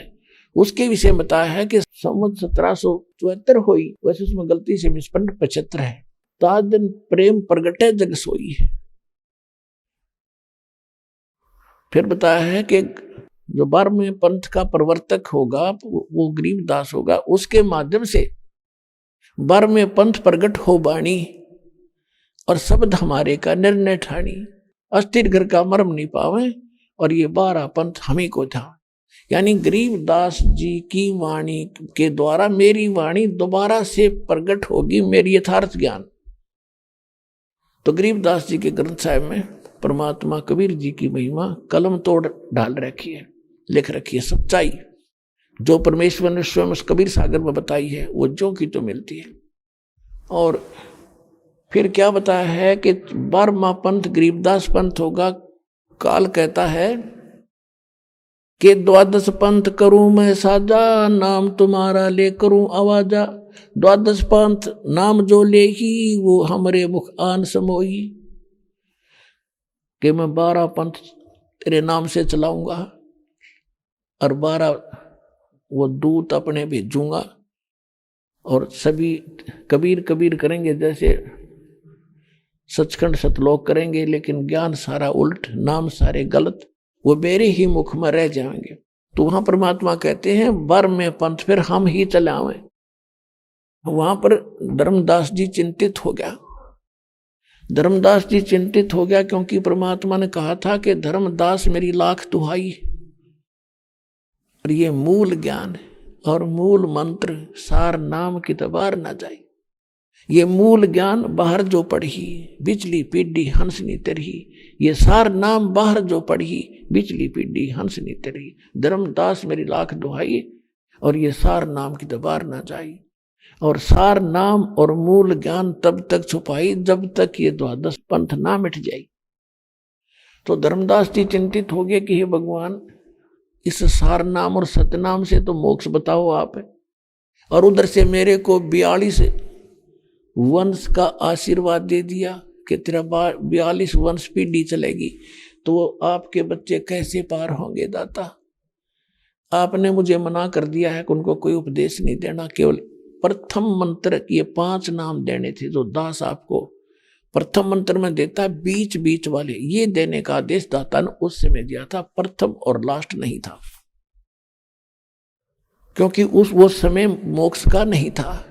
[SPEAKER 6] उसके विषय में बताया है कि संवत 1774 हुई, वैसे उसमें गलती से 75 है। ताज दिन प्रेम प्रगटे जग सोई है। फिर बताया है कि जो 12वें पंथ का प्रवर्तक होगा वो गरीबदास होगा, उसके माध्यम से 12वें पंथ प्रगट हो बाणी, और शब्द हमारे का निर्णय ठानी, अस्थिर घर का मर्म नहीं पावे, और ये 12 पंथ हमी को था। यानी गरीबदास जी की वाणी के द्वारा मेरी वाणी दोबारा से प्रगट होगी, मेरी यथार्थ ज्ञान। तो गरीबदास जी के ग्रंथ साहिब में परमात्मा कबीर जी की महिमा कलम तोड़ डाल रखी है, लिख रखी है। सच्चाई जो परमेश्वर ने स्वयं उस कबीर सागर में बताई है वो जो की तो मिलती है। और फिर क्या बताया है कि 12वां पंथ गरीबदास पंथ होगा। काल कहता है कि 12 पंथ करूं मैं साजा, नाम तुम्हारा ले करूं आवाजा। 12 पंथ नाम जो ले ही वो हमरे मुख आन समोई, कि मैं 12 पंथ तेरे नाम से चलाऊंगा और 12 वो दूत अपने भेजूंगा, और सभी कबीर कबीर करेंगे, जैसे सचखंड सतलोक करेंगे, लेकिन ज्ञान सारा उल्ट, नाम सारे गलत, वो मेरे ही मुख में रह जाएंगे। तो वहां परमात्मा कहते हैं 12वें पंथ फिर हम ही चलावें। वहां पर धर्मदास जी चिंतित हो गया। धर्मदास जी चिंतित हो गया क्योंकि परमात्मा ने कहा था कि धर्मदास मेरी लाख दुहाई, और ये मूल ज्ञान और मूल मंत्र सार नाम की तबार ना जाए। ये मूल ज्ञान बाहर जो पढ़ी बिजली पीडी हंसनी तरही, ये सार नाम बाहर जो पढ़ी बिजली पीडी हंसनी तरही। धर्मदास मेरी लाख दुहाई, और ये सार नाम की तबार ना जाए। और सार नाम और मूल ज्ञान तब तक छुपाई जब तक ये 12 पंथ ना मिट जाए। तो धर्मदास जी चिंतित हो गए कि हे भगवान, इस सार नाम और सतनाम से तो मोक्ष बताओ आप, और उधर से मेरे को 42 वंश का आशीर्वाद दे दिया कि तेरा 42 वंश पीढ़ी चलेगी, तो आपके बच्चे कैसे पार होंगे दाता। आपने मुझे मना कर दिया है कि उनको कोई उपदेश नहीं देना, केवल प्रथम मंत्र ये 5 नाम देने थे जो दास आपको प्रथम मंत्र में देता है। बीच बीच वाले ये देने का आदेश दाता ने उस समय दिया था, प्रथम और लास्ट नहीं था, क्योंकि वो समय मोक्ष का नहीं था।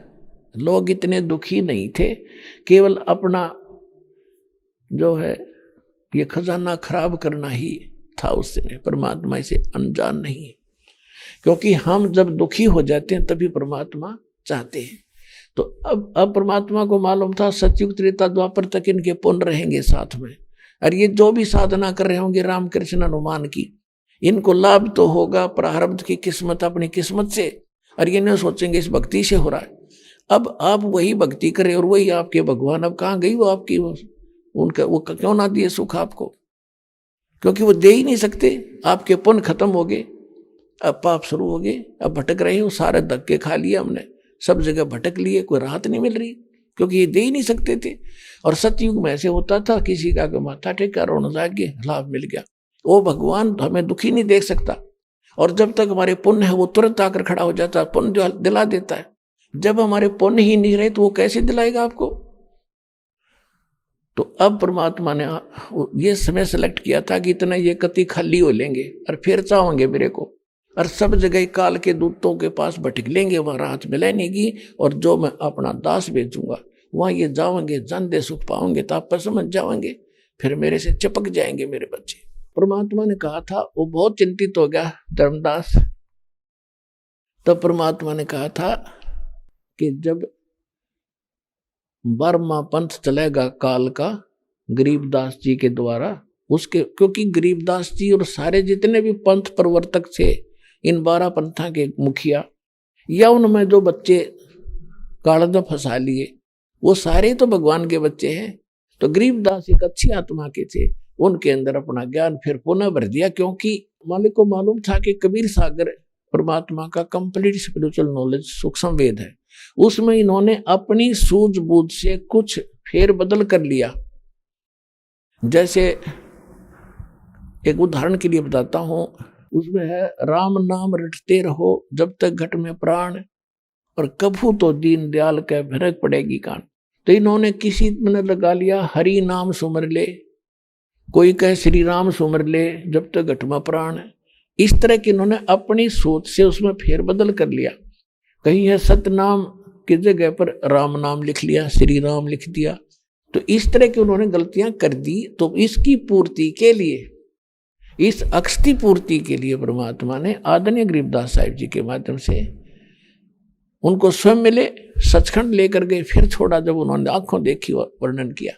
[SPEAKER 6] लोग इतने दुखी नहीं थे, केवल अपना जो है ये खजाना खराब करना ही था उस समय। परमात्मा इसे अनजान नहीं, क्योंकि हम जब दुखी हो जाते हैं तभी परमात्मा चाहते हैं। तो अब परमात्मा को मालूम था सतयुग त्रेता द्वापर तक इनके पुण्य रहेंगे साथ में, और ये जो भी साधना कर रहे होंगे रामकृष्ण हनुमान की, इनको लाभ तो होगा प्रारब्ध की किस्मत अपनी किस्मत से, और ये न सोचेंगे इस भक्ति से हो रहा है। अब आप वही भक्ति करें और वही आपके भगवान। अब कहाँ गई वो आपकी, उनका वो क्यों ना दिए सुख आपको, क्योंकि वो दे ही नहीं सकते। आपके पुण्य खत्म हो गए, अब पाप शुरू हो गए, अब भटक रहे हो, सारे धक्के खा लिए हमने, सब जगह भटक लिए, कोई राहत नहीं मिल रही, क्योंकि ये दे ही नहीं सकते थे। और सतयुग में ऐसे होता था, किसी का माथा टेका रोना जाके लाभ मिल गया। वो भगवान हमें दुखी नहीं देख सकता, और जब तक हमारे पुण्य है वो तुरंत आकर खड़ा हो जाता है, पुण्य जो दिला देता है। जब हमारे पुण्य ही नहीं रहे तो वो कैसे दिलाएगा आपको। तो अब परमात्मा ने ये समय सेलेक्ट किया था कि इतना ये कति खाली हो लेंगे और फिर चाहोगे मेरे को, और सब जगह काल के दूतों के पास भटकलेंगे, वहां राहत मिलेगी। और जो मैं अपना दास भेजूंगा वहां ये जाओगे, जानदे सुख पाओगे, तो आप समझ जाओगे, फिर मेरे से चिपक जाएंगे मेरे बच्चे। परमात्मा ने कहा था, वो बहुत चिंतित हो गया धर्मदास। तब परमात्मा ने कहा था कि जब 12वां पंथ चलेगा काल का गरीबदास जी के द्वारा, उसके क्योंकि गरीबदास जी और सारे जितने भी पंथ प्रवर्तक थे, इन 12 पंथा के मुखिया या उनमें जो बच्चे काल में फंसा लिए, वो सारे तो भगवान के बच्चे हैं। तो गरीबदास एक अच्छी आत्मा के थे, उनके अंदर अपना ज्ञान फिर पुनः भर दिया, क्योंकि मालिक को मालूम था कि कबीर सागर परमात्मा का कंप्लीट स्पिरिचुअल नॉलेज सूक्ष्म वेद है। उसमें इन्होंने अपनी सूझबूझ से कुछ फेर बदल कर लिया। जैसे एक उदाहरण के लिए बताता हूं, उसमें है राम नाम रटते रहो जब तक घट में प्राण, और कभू तो दीन दयाल के भरक पड़ेगी कान। तो इन्होंने किसी में लगा लिया हरि नाम सुमर ले, कोई कहे श्री राम सुमर ले जब तक घट में प्राण। इस तरह की इन्होंने अपनी सोच से उसमें फेरबदल कर लिया। कहीं है सतनाम की जगह पर राम नाम लिख लिया, श्री राम लिख दिया। तो इस तरह की उन्होंने गलतियां कर दी। तो इसकी पूर्ति के लिए, इस अक्षति पूर्ति के लिए परमात्मा ने आदरणीय गरीबदास साहिब जी के माध्यम से उनको स्वयं मिले, सचखंड लेकर गए, फिर छोड़ा। जब उन्होंने आंखों देखी और वर्णन किया,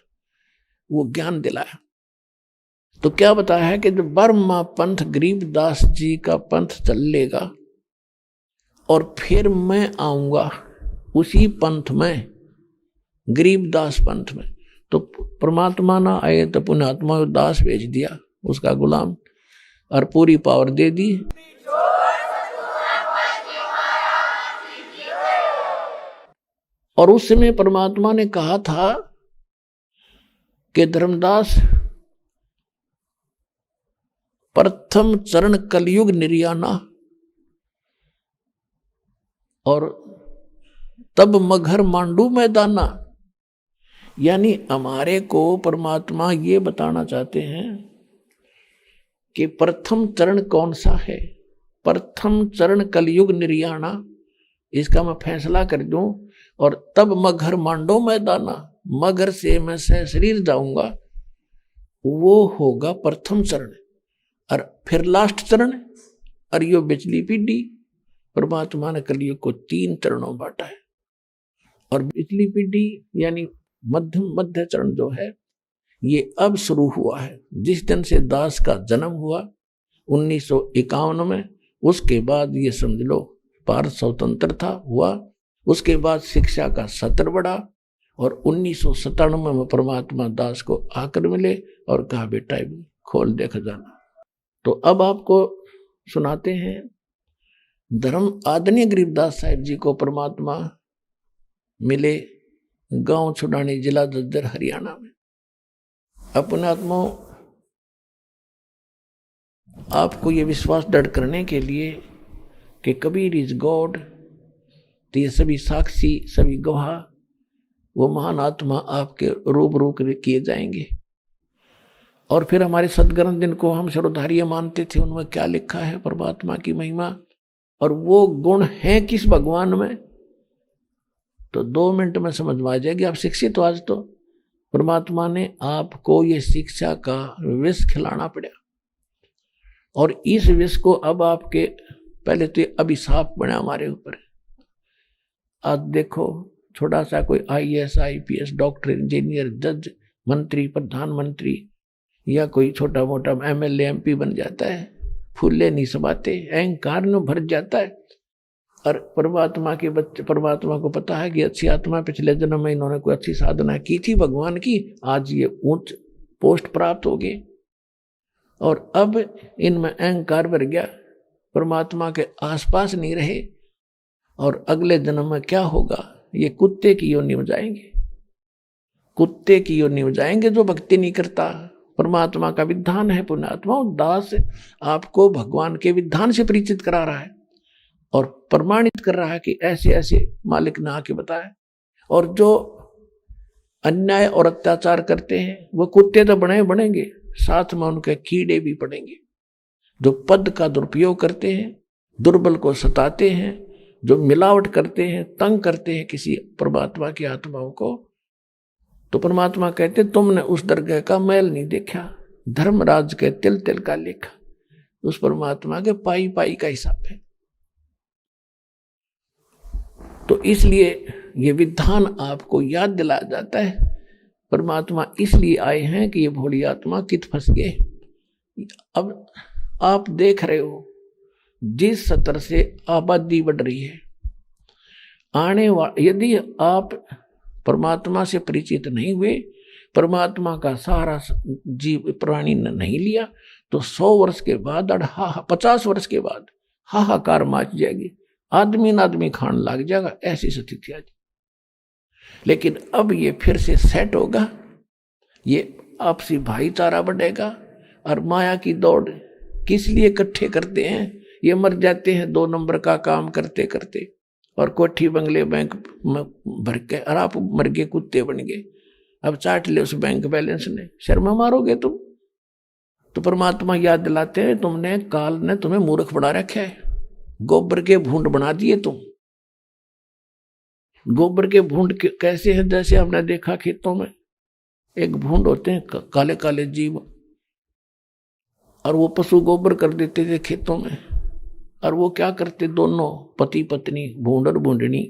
[SPEAKER 6] वो ज्ञान दिलाया। तो क्या बताया है कि जब 12वां पंथ गरीबदास जी का पंथ चल लेगा और फिर मैं आऊंगा उसी पंथ में, गरीबदास पंथ में। तो परमात्मा ना आए तो पुण्यात्मा को दास भेज दिया, उसका गुलाम, और पूरी पावर दे दी। और उस समय परमात्मा ने कहा था कि धर्मदास प्रथम चरण कलयुग निर्याना, और तब मगर मांडू मैदाना। यानी हमारे को परमात्मा ये बताना चाहते हैं कि प्रथम चरण कौन सा है। प्रथम चरण कलयुग निर्याना, इसका मैं फैसला कर दूं, और तब मगर मांडो मैदाना, मगर से मैं सह शरीर जाऊंगा, वो होगा प्रथम चरण। और फिर लास्ट चरण, और यो बिचली पीढ़ी। परमात्मा ने कलयुग को 3 चरणों में बांटा है। और बिचली पीढ़ी यानी मध्य चरण जो है, ये अब शुरू हुआ है। जिस दिन से दास का जन्म हुआ 1951 में, उसके बाद ये समझ लो भारत स्वतंत्रता हुआ। उसके बाद शिक्षा का सत्र बढ़ा, और 1997 में परमात्मा दास को आकर मिले और कहा, बेटा खोल दे खजाना। तो अब आपको सुनाते हैं धर्म आदरणीय गरीबदास साहिब जी को परमात्मा मिले गांव छुड़ानी, जिला झज्जर, हरियाणा में। अपने आत्मा आपको ये विश्वास दृढ़ करने के लिए कि कबीर इज गॉड, तो ये सभी साक्षी, सभी गवाह, वो महान आत्मा आपके रूबरू किए जाएंगे। और फिर हमारे सदग्रंथ जिनको हम सर्वधार्य मानते थे, उनमें क्या लिखा है परमात्मा की महिमा और वो गुण है किस भगवान में, तो 2 मिनट में समझ में आ जाएगी। आप शिक्षित हो आज, तो परमात्मा ने आपको ये शिक्षा का विष खिलाना पड़ा, और इस विष को अब आपके पहले तो अभिशाप बना हमारे ऊपर। आज देखो छोटा सा कोई IAS, IPS, डॉक्टर, इंजीनियर, जज, मंत्री, प्रधानमंत्री या कोई छोटा मोटा MLA, MP बन जाता है, फूले नहीं समाते, अहंकार में भर जाता है। और परमात्मा के बच्चे, परमात्मा को पता है कि अच्छी आत्मा पिछले जन्म में इन्होंने कोई अच्छी साधना की थी भगवान की, आज ये उच्च पोस्ट प्राप्त हो गए, और अब इनमें अहंकार भर गया, परमात्मा के आसपास नहीं रहे, और अगले जन्म में क्या होगा, ये कुत्ते की योनि में जाएंगे। कुत्ते की योनि में जाएंगे जो भक्ति नहीं करता। परमात्मा का विधान है, पुण्यात्मा दास आपको भगवान के विधान से परिचित करा रहा है और प्रमाणित कर रहा है कि ऐसे ऐसे मालिक ने आके बताया। और जो अन्याय और अत्याचार करते हैं वो कुत्ते तो बनेंगे, साथ में उनके कीड़े भी पड़ेंगे। जो पद का दुरुपयोग करते हैं दुर्बल को सताते हैं, जो मिलावट करते हैं, तंग करते हैं किसी परमात्मा की आत्माओं को, तो परमात्मा कहते तुमने उस दरगाह का मैल नहीं देखा, धर्मराज के तिल तिल का लेखा। उस परमात्मा के पाई पाई का हिसाब है। तो इसलिए ये विधान आपको याद दिलाया जाता है। परमात्मा इसलिए आए हैं कि ये भोली आत्मा कित फंस गए। अब आप देख रहे हो जिस स्तर से आबादी बढ़ रही है, यदि आप परमात्मा से परिचित नहीं हुए, परमात्मा का सारा जीव प्राणी ने नहीं लिया, तो 100 वर्ष के बाद 50 वर्ष के बाद हाहाकार मच जाएगी, आदमी न आदमी खान लग जाएगा, ऐसी स्थिति आ जाएगी। लेकिन अब ये फिर से सेट होगा, ये आपसी भाईचारा बढ़ेगा। और माया की दौड़ किस लिए इकट्ठे करते हैं, ये मर जाते हैं 2 नंबर का काम करते करते, और कोठी बंगले बैंक में भर के, और आप मर गए, कुत्ते बन गए। अब चाट ले उस बैंक बैलेंस ने, शर्मा मारोगे तुम। तो परमात्मा याद दिलाते हैं तुमने, काल ने तुम्हें मूर्ख बना रखा है, गोबर के भूंड बना दिए तुम। गोबर के भूंड कैसे हैं, जैसे हमने देखा खेतों में एक भूंड होते हैं काले काले जीव, और वो पशु गोबर कर देते थे खेतों में। और वो क्या करते, दोनों पति पत्नी भूंड और भूंडनी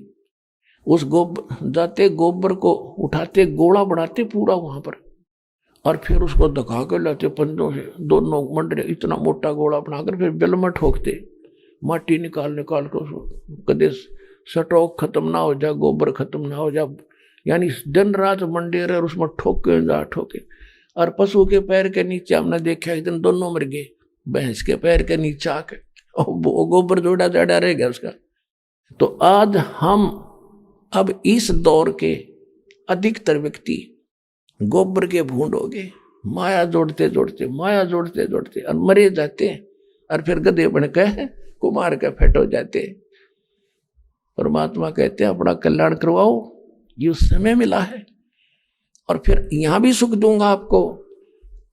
[SPEAKER 6] उस गोबर को उठाते, गोला बनाते पूरा वहां पर, और फिर उसको धका कर लाते पंजों से, दोनों मंडरे इतना मोटा गोला बनाकर फिर बिल में ठोकते, माटी निकाल कर कदे स्टॉक खत्म ना हो जाए, गोबर खत्म ना हो जाए, यानी दिन रात मंडेर और उसमें ठोके। और पशु के पैर के नीचे हमने देखा एक दिन दोनों मर गए, भैंस के पैर के नीचे आके, और गोबर जोड़ा जाड़ा रह गया उसका। तो आज हम अब इस दौर के अधिकतर व्यक्ति गोबर के भूंड हो गए, माया जोड़ते जोड़ते और मरे जाते हैं, और फिर गधे बन के कुमार के फेट हो जाते हैं। परमात्मा कहते हैं अपना कल्याण करवाओ, ये समय मिला है, और फिर यहां भी सुख दूंगा आपको।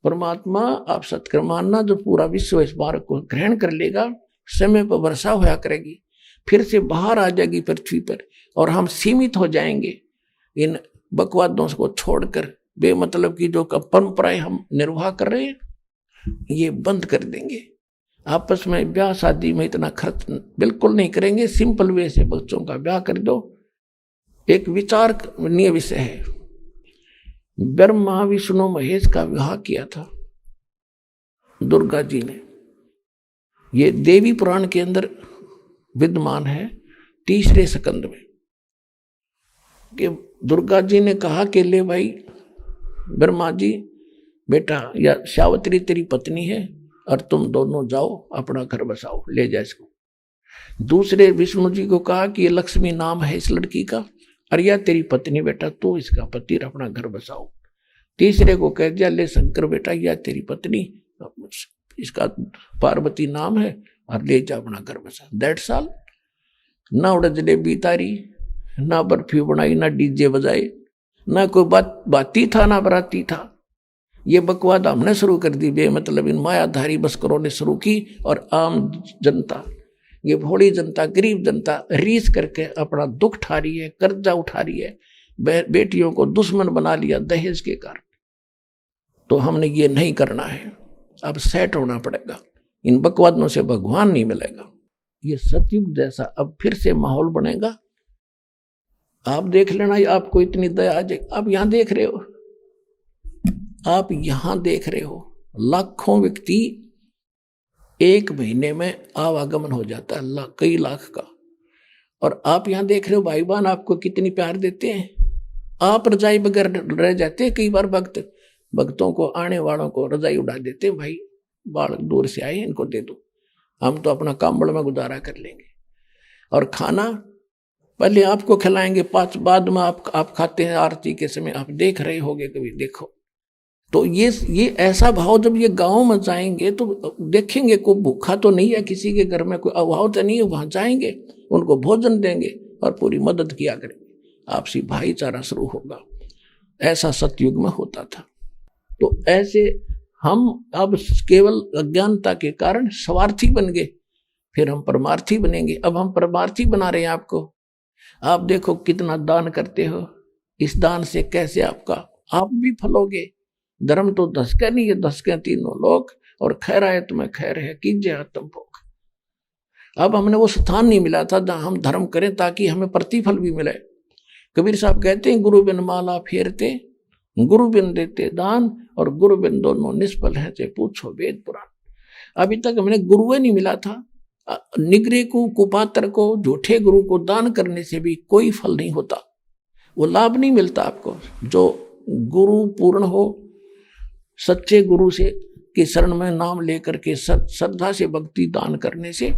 [SPEAKER 6] परमात्मा आप सत्कर्म मानना, जो पूरा विश्व इस बार को ग्रहण कर लेगा, समय पर वर्षा होया करेगी, फिर से बाहर आ जाएगी पृथ्वी पर, और हम सीमित हो जाएंगे इन बकवादों को छोड़कर। बेमतलब की जो परंपराएं हम निर्वाह कर रहे हैं, ये बंद कर देंगे। आपस में ब्याह शादी में इतना खर्च बिल्कुल नहीं करेंगे, सिंपल वे से बच्चों का ब्याह कर दो। एक विचारणीय विषय है, ब्रह्मा विष्णु महेश का विवाह किया था दुर्गा जी ने। ये देवी पुराण के अंदर विद्यमान है 3रे स्कंद में, कि दुर्गा जी ने कहा कि ले भाई ब्रह्मा जी, बेटा या सावित्री तेरी पत्नी है, और तुम दोनों जाओ अपना घर बसाओ, ले जाए इसको। दूसरे विष्णु जी को कहा कि ये लक्ष्मी नाम है इस लड़की का, और यह तेरी पत्नी बेटा, तो इसका पति अपना घर बसाओ। तीसरे को कह दिया, ले शंकर बेटा, यह तेरी पत्नी, इसका पार्वती नाम है, और ले जा अपना घर बसा। That's all. ना उड़ जलेबी तारी, ना बर्फी बनाई, ना डीजे बजाए, ना कोई बाती था, ना बराती था। ये बकवाद हमने शुरू कर दी, बेमतलब इन मायाधारी बस्करों ने शुरू की, और आम जनता, ये भोली जनता, गरीब जनता रीस करके अपना दुख उठा रही है, कर्जा उठा रही है, बेटियों को दुश्मन बना लिया दहेज के कारण। तो हमने ये नहीं करना है, अब सेट होना पड़ेगा। इन बकवादों से भगवान नहीं मिलेगा। ये सतयुग जैसा अब फिर से माहौल बनेगा। आप देख लेना, आपको इतनी दया आ जाएगी। आप यहां देख रहे हो, आप यहां देख रहे हो, लाखों व्यक्ति एक महीने में आवागमन हो जाता है, कई लाख का। और आप यहां देख रहे हो भाई बहन आपको कितनी प्यार देते हैं। आप रजाई बगैर रह जाते हैं, कई बार भक्तों को, आने वालों को रजाई उड़ा देते हैं, भाई बाल दूर से आए इनको दे दो, हम तो अपना कांबड़ में गुजारा कर लेंगे। और खाना पहले आपको खिलाएंगे, बाद में आप खाते हैं। आरती के समय आप देख रहे होगे, कभी देखो तो ये ऐसा भाव, जब ये गांव में जाएंगे तो देखेंगे कोई भूखा तो नहीं है, किसी के घर में कोई अभाव तो नहीं है, वहां जाएंगे, उनको भोजन देंगे और पूरी मदद किया करेंगे, आपसी भाईचारा शुरू होगा। ऐसा सतयुग में होता था। तो ऐसे हम अब केवल अज्ञानता के कारण स्वार्थी बन गए, फिर हम परमार्थी बनेंगे। अब हम परमार्थी बना रहे हैं आपको। आप देखो कितना दान करते हो, इस दान से कैसे आप भी फलोगे। धर्म तो धसके नहीं है, धसके तीनों लोग, और खैर आए तुम्हें खैर है, कीजिए आत्म भोग। अब हमने वो स्थान नहीं मिला था जहां हम धर्म करें ताकि हमें प्रतिफल भी मिले। कबीर साहब कहते हैं, गुरु बिन माला फेरते, गुरु बिन देते दान, और गुरु बिन दोनों निष्फल है, चाहे पूछो वेद पुराण। अभी तक हमने गुरु नहीं मिला था। निगरे को, कुपात्र को, झूठे गुरु को दान करने से भी कोई फल नहीं होता, वो लाभ नहीं मिलता आपको। जो गुरु पूर्ण हो, सच्चे गुरु से के शरण में नाम लेकर के श्रद्धा से भक्ति दान करने से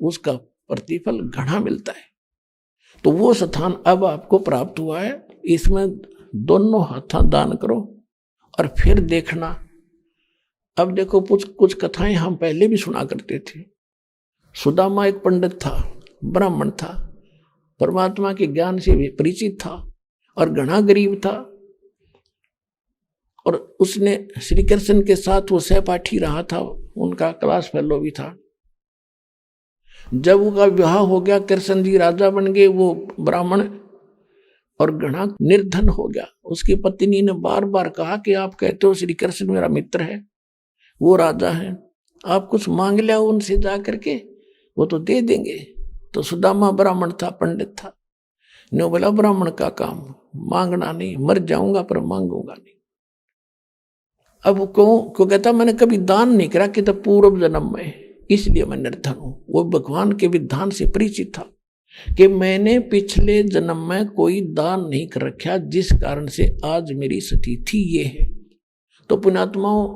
[SPEAKER 6] उसका प्रतिफल घना मिलता है। तो वो स्थान अब आपको प्राप्त हुआ है। इसमें दोनों हाथ दान करो और फिर देखना। अब देखो कुछ कथाएं हम पहले भी सुना करते थे। सुदामा एक पंडित था, ब्राह्मण था, परमात्मा के ज्ञान से भी परिचित था और घना गरीब था, और उसने श्री कृष्ण के साथ वो सहपाठी रहा था, उनका क्लास फेलो भी था। जब उनका विवाह हो गया, कृष्ण जी राजा बन गए, वो ब्राह्मण और घना निर्धन हो गया। उसकी पत्नी ने बार बार कहा कि आप कहते हो श्री कृष्ण मेरा मित्र है, वो राजा है, आप कुछ मांग लिया उनसे जा करके, वो तो दे देंगे। तो सुदामा ब्राह्मण था, पंडित था, ने बोला ब्राह्मण का काम मांगना नहीं, मर जाऊंगा पर मांगूंगा नहीं। अब को कहता मैंने कभी दान नहीं करा कि तब पूर्व जन्म में, इसलिए मैं निर्धन हूं। वो भगवान के विधान से परिचित था कि मैंने पिछले जन्म में कोई दान नहीं कर रखा, जिस कारण से आज मेरी स्थिति ये है। तो पुण्यात्माओं,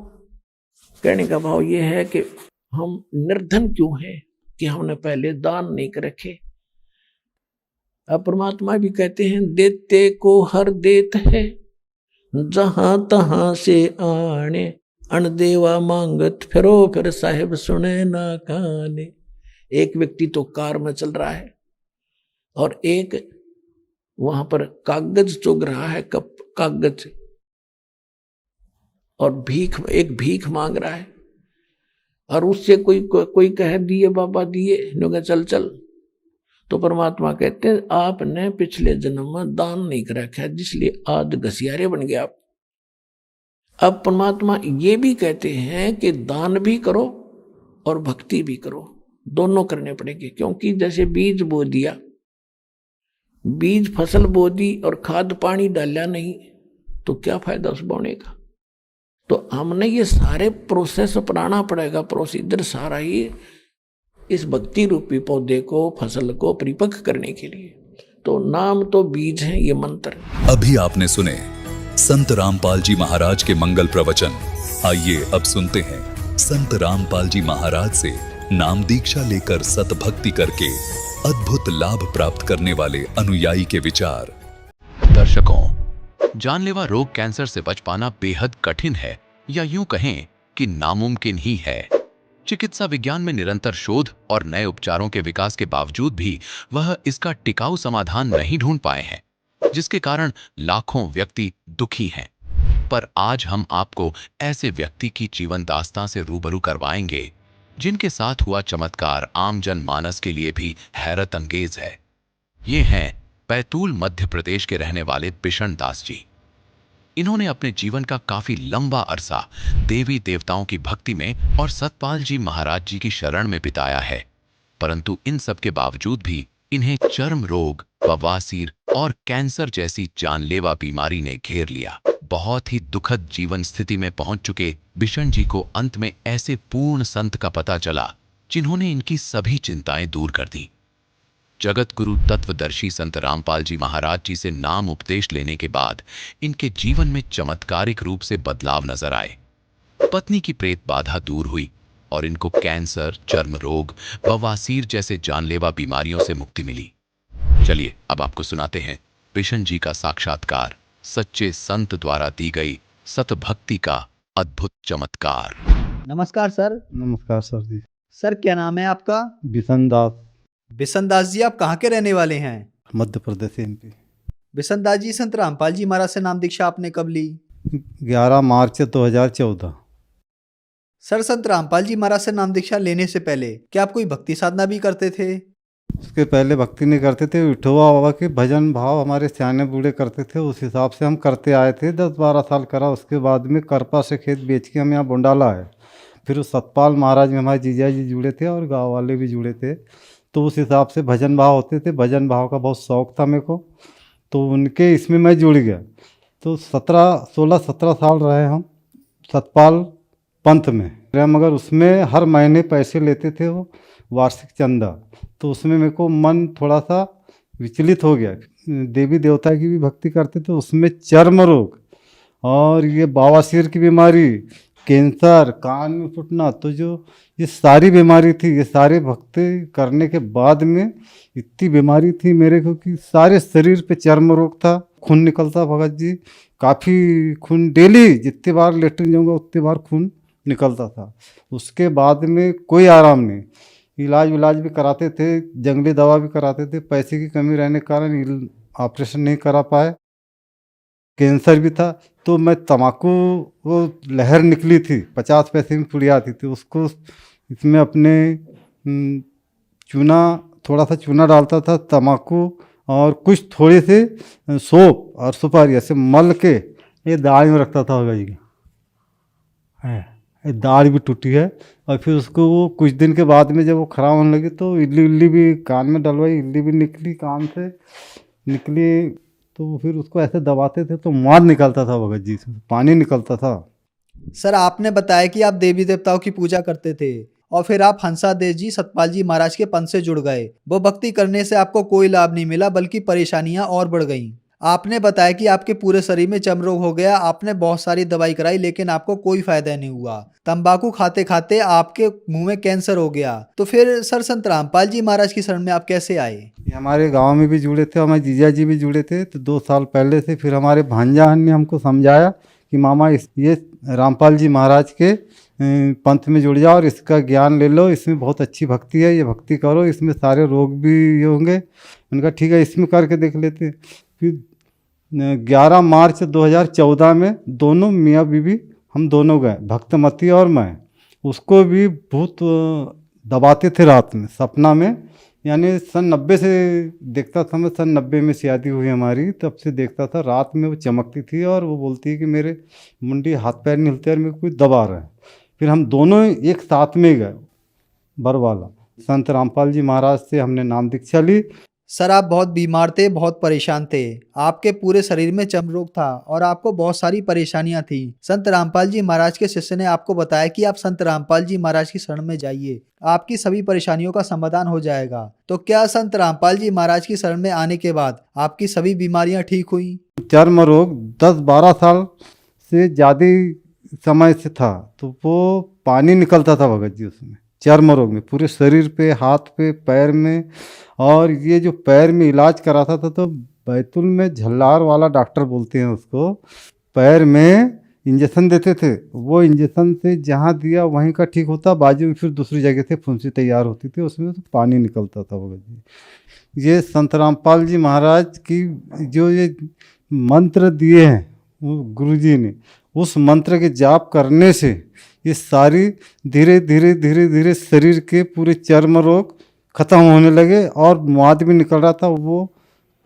[SPEAKER 6] कहने का भाव ये है कि हम निर्धन क्यों हैं कि हमने पहले दान नहीं कर रखे। अब परमात्मा भी कहते हैं, देते को हर देत है, जहां तहां से आने, अनदेवा मांगत फिरो, फिर साहिब सुने ना काने। एक व्यक्ति तो कार में चल रहा है और एक वहां पर कागज चुग रहा है, कप कागज, और एक भीख मांग रहा है, और उससे कोई कह दिए बाबा दिए, लोग चल चल। तो परमात्मा कहते हैं आपने पिछले जन्म में दान नहीं कर रखा है, जिसलिए आज घसियारे बन गए आप। अब परमात्मा ये भी कहते हैं कि दान भी करो और भक्ति भी करो, दोनों करने पड़ेंगे। क्योंकि जैसे बीज बो दिया, बीज फसल बो दी और खाद पानी डाला नहीं, तो क्या फायदा उस बोने का। तो हमने ये सारे प्रोसेस अपनाना पड़ेगा, प्रोसीजर सारा ही इस भक्ति रूपी पौधे को, फसल को परिपक्व करने के लिए। तो नाम तो बीज है, ये मंत्र।
[SPEAKER 7] अभी आपने सुने संत रामपाल जी महाराज के मंगल प्रवचन। आइए अब सुनते हैं संत रामपाल जी महाराज से नाम दीक्षा लेकर सतभक्ति करके अद्भुत लाभ प्राप्त करने वाले अनुयायी के विचार।
[SPEAKER 2] दर्शकों, जानलेवा रोग कैंसर से बच पाना बेहद कठिन है, या यूं कहें कि नामुमकिन ही है। चिकित्सा विज्ञान में निरंतर शोध और नए उपचारों के विकास के बावजूद भी वह इसका टिकाऊ समाधान नहीं ढूंढ पाए हैं, जिसके कारण लाखों व्यक्ति दुखी हैं। पर आज हम आपको ऐसे व्यक्ति की जीवन दास्तां से रूबरू करवाएंगे जिनके साथ हुआ चमत्कार आम जन मानस के लिए भी हैरत अंगेज है। ये हैं बैतूल मध्य प्रदेश के रहने वाले बिशन दास जी। इन्होंने अपने जीवन का काफी लंबा अरसा देवी देवताओं की भक्ति में और सतपाल जी महाराज जी की शरण में बिताया है, परंतु इन सब के बावजूद भी इन्हें चर्म रोग, बवासीर और कैंसर जैसी जानलेवा बीमारी ने घेर लिया। बहुत ही दुखद जीवन स्थिति में पहुंच चुके बिशन जी को अंत में ऐसे पूर्ण संत का पता चला जिन्होंने इनकी सभी चिंताएं दूर कर दी। जगत गुरु तत्वदर्शी संत रामपाल जी महाराज जी से नाम उपदेश लेने के बाद इनके जीवन में चमत्कारिक रूप से बदलाव नजर आए। पत्नी की प्रेत बाधा दूर हुई और इनको कैंसर, चर्म रोग, बवासीर जैसे जानलेवा बीमारियों से मुक्ति मिली। चलिए अब आपको सुनाते हैं बिशन जी का साक्षात्कार, सच्चे संत द्वारा दी गई सतभक्ति का अद्भुत चमत्कार।
[SPEAKER 8] नमस्कार सर।
[SPEAKER 9] नमस्कार सर जी।
[SPEAKER 8] सर क्या नाम है आपका?
[SPEAKER 9] बिशन दास।
[SPEAKER 8] बिशन दास जी, आप कहाँ के रहने वाले हैं?
[SPEAKER 9] मध्य प्रदेश MP।
[SPEAKER 8] बिशन दास जी, संत रामपाल जी महाराज से नाम दीक्षा आपने कब ली?
[SPEAKER 9] 11 मार्च 2014।
[SPEAKER 8] सर, संत रामपाल जी महाराज से नाम दीक्षा लेने से पहले क्या आप कोई भक्ति साधना भी करते थे?
[SPEAKER 9] उसके पहले भक्ति नहीं करते थे। विठोबा बाबा के भजन भाव हमारे सियाने बूढ़े करते थे, उस हिसाब से हम करते आए थे। 10-12 साल करा। उसके बाद में करपा से खेत बेच के हम यहाँ बुंडाला है। फिर उस सतपाल महाराज में हमारे जीजा जी जुड़े थे और गाँव वाले भी जुड़े थे, तो उस हिसाब से भजन भाव होते थे। भजन भाव का बहुत शौक था मेरे को, तो उनके इसमें मैं जुड़ गया। तो 16-17 साल रहे हम सतपाल पंथ में, मगर उसमें हर महीने पैसे लेते थे वो, वार्षिक चंदा। तो उसमें मेरे को मन थोड़ा सा विचलित हो गया। देवी देवता की भी भक्ति करते थे, उसमें चर्म रोग और ये बवासीर की बीमारी, कैंसर, कान में फूटना, तो जो ये सारी बीमारी थी, ये सारे भक्ति करने के बाद में इतनी बीमारी थी मेरे को कि सारे शरीर पे चर्म रोग था। खून निकलता भगत जी, काफ़ी खून, डेली जितनी बार लेटरिन जाऊँगा उतनी बार खून निकलता था। उसके बाद में कोई आराम नहीं, इलाज भी कराते थे, जंगली दवा भी कराते थे। पैसे की कमी रहने के कारण ऑपरेशन नहीं करा पाए। कैंसर भी था। तो मैं तम्बाकू, वो लहर निकली थी 50 पैसे में पुड़िया आती थी, उसको इसमें अपने चूना, थोड़ा सा चूना डालता था, तम्बाकू और कुछ थोड़े से सोप और सुपारी ऐसे मल के ये दाढ़ी में रखता था होगा जी। दाढ़ भी टूटी है। और फिर उसको वो कुछ दिन के बाद में जब वो खराब होने लगी तो इल्ली भी कान में डलवाई, इल्ली भी निकली, कान से निकली। तो फिर उसको ऐसे दबाते थे तो मार निकलता था भगत जी, पानी निकलता था।
[SPEAKER 8] सर, आपने बताया कि आप देवी देवताओं की पूजा करते थे और फिर आप हंसादेव जी सतपाल जी महाराज के पंथ से जुड़ गए। वो भक्ति करने से आपको कोई लाभ नहीं मिला, बल्कि परेशानियां और बढ़ गईं। आपने बताया कि आपके पूरे शरीर में चर्म रोग हो गया। आपने बहुत सारी दवाई कराई लेकिन आपको कोई फायदा नहीं हुआ। तंबाकू खाते खाते आपके मुंह में कैंसर हो गया। तो फिर सर, संत रामपाल जी महाराज की शरण में आप कैसे आए?
[SPEAKER 9] ये हमारे गांव में भी जुड़े थे, हमारे जीजा जी भी जुड़े थे। तो 2 साल पहले से फिर हमारे भांजा ने हमको समझाया कि मामा ये रामपाल जी महाराज के पंथ में जुड़ जाओ और इसका ज्ञान ले लो, इसमें बहुत अच्छी भक्ति है, ये भक्ति करो, इसमें सारे रोग भी ये होंगे। उनका ठीक है, इसमें करके देख लेते। फिर 11 मार्च 2014 में दोनों मियाँ बीवी हम दोनों गए, भक्तमती और मैं। उसको भी भूत दबाते थे रात में सपना में, यानी सन 90 से देखता था मैं। सन 90 में शादी हुई हमारी, तब से देखता था रात में वो चमकती थी और वो बोलती है कि मेरे मुंडी हाथ पैर नहीं हिलते और मेरे को कोई दबा रहा है। फिर हम दोनों एक साथ में गए बरवाला, संत रामपाल जी महाराज से हमने नाम दीक्षा ली।
[SPEAKER 8] सर, आप बहुत बीमार थे, बहुत परेशान थे। आपके पूरे शरीर में चर्म रोग था और आपको बहुत सारी परेशानियां थी। संत रामपाल जी महाराज के शिष्य ने आपको बताया कि आप संत रामपाल जी महाराज की शरण में जाइए, आपकी सभी परेशानियों का समाधान हो जाएगा। तो क्या संत रामपाल जी महाराज की शरण में आने के बाद आपकी सभी बीमारियां ठीक हुई?
[SPEAKER 9] चर्म रोग 10-12 साल से ज़्यादा समय से था, तो वो पानी निकलता था भगत जी उसमें, चर्म रोग में, पूरे शरीर पे, हाथ पे, पैर में। और ये जो पैर में इलाज कराता था तो बैतूल में झल्लार वाला डॉक्टर बोलते हैं उसको, पैर में इंजेक्शन देते थे। वो इंजेक्शन से जहाँ दिया वहीं का ठीक होता, बाजू में फिर दूसरी जगह से फुंसी तैयार होती थी, उसमें तो पानी निकलता था भगत जी। ये संत रामपाल जी महाराज की जो ये मंत्र दिए हैं वो गुरु जी ने, उस मंत्र के जाप करने से ये सारी धीरे धीरे शरीर के पूरे चर्म रोग खत्म होने लगे और मुआद भी निकल रहा था, वो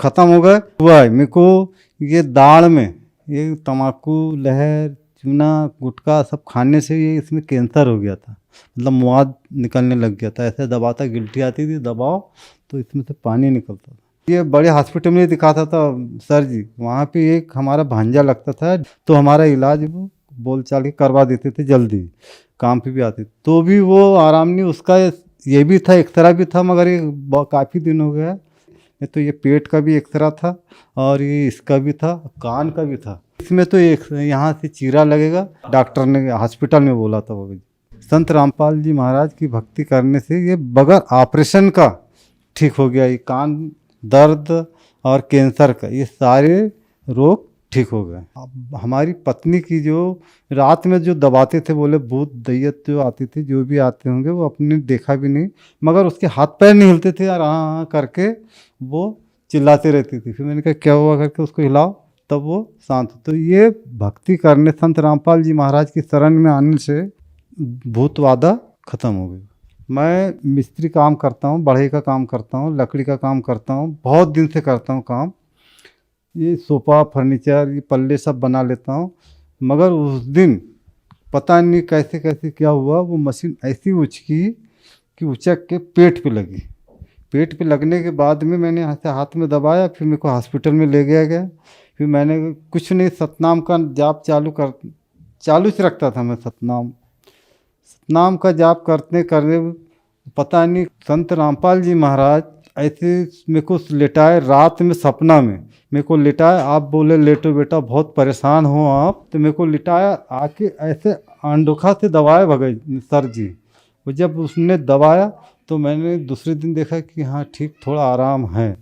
[SPEAKER 9] खत्म हो गए। हुआ है मेरे को ये दाढ़ में, ये तम्बाकू, लहर, चूना, गुटखा सब खाने से ये इसमें कैंसर हो गया था, मतलब मुआद निकलने लग गया था। ऐसे दबाता, गिल्टी आती थी, दबाओ तो इसमें से पानी निकलता था। ये बड़े हॉस्पिटल में दिखाता था सर जी, वहाँ पे एक हमारा भांजा लगता था, तो हमारा इलाज वो बोल चाल के करवा देते थे, जल्दी काम पे भी आते। तो भी वो आराम नहीं, उसका ये भी था, एक्सरा भी था, मगर ये काफ़ी दिन हो गया। तो ये पेट का भी एक्सरा था और ये इसका भी था, कान का भी था। इसमें तो एक यहाँ से चीरा लगेगा, डॉक्टर ने हॉस्पिटल में बोला था वो। संत रामपाल जी महाराज की भक्ति करने से ये बगैर ऑपरेशन का ठीक हो गया। ये कान दर्द और कैंसर का, ये सारे रोग ठीक हो गए। अब हमारी पत्नी की जो रात में जो दबाते थे, बोले भूत दैयत जो आती थी, जो भी आते होंगे, वो अपने देखा भी नहीं, मगर उसके हाथ पैर नहीं हिलते थे और हाँ करके वो चिल्लाते रहती थी। फिर मैंने कहा क्या हुआ करके उसको हिलाओ, तब वो शांत। तो ये भक्ति करने, संत रामपाल जी महाराज की शरण में आने से भूत बाधा खत्म हो गई। मैं मिस्त्री काम करता हूँ, बढ़ई का काम करता हूँ, लकड़ी का काम करता हूँ, बहुत दिन से करता हूँ काम। ये सोफा फर्नीचर ये पल्ले सब बना लेता हूँ। मगर उस दिन पता नहीं कैसे कैसे क्या हुआ, वो मशीन ऐसी उचकी कि उचक के पेट पे लगी। पेट पे लगने के बाद में मैंने यहाँ से हाथ में दबाया, फिर मेरे को हॉस्पिटल में ले गया। फिर मैंने कुछ नहीं, सतनाम का जाप चालू से रखता था मैं। सतनाम का जाप करते करते पता नहीं संत रामपाल जी महाराज ऐसे मेरे को लिटाए, रात में सपना में मेरे को लिटाया। आप बोले लेटो बेटा, बहुत परेशान हो आप, तो मेरे को लिटाया, आके ऐसे अंडोखा से दबाया भगत सर जी। वो जब उसने दबाया तो मैंने दूसरे दिन देखा कि हाँ ठीक, थोड़ा आराम है।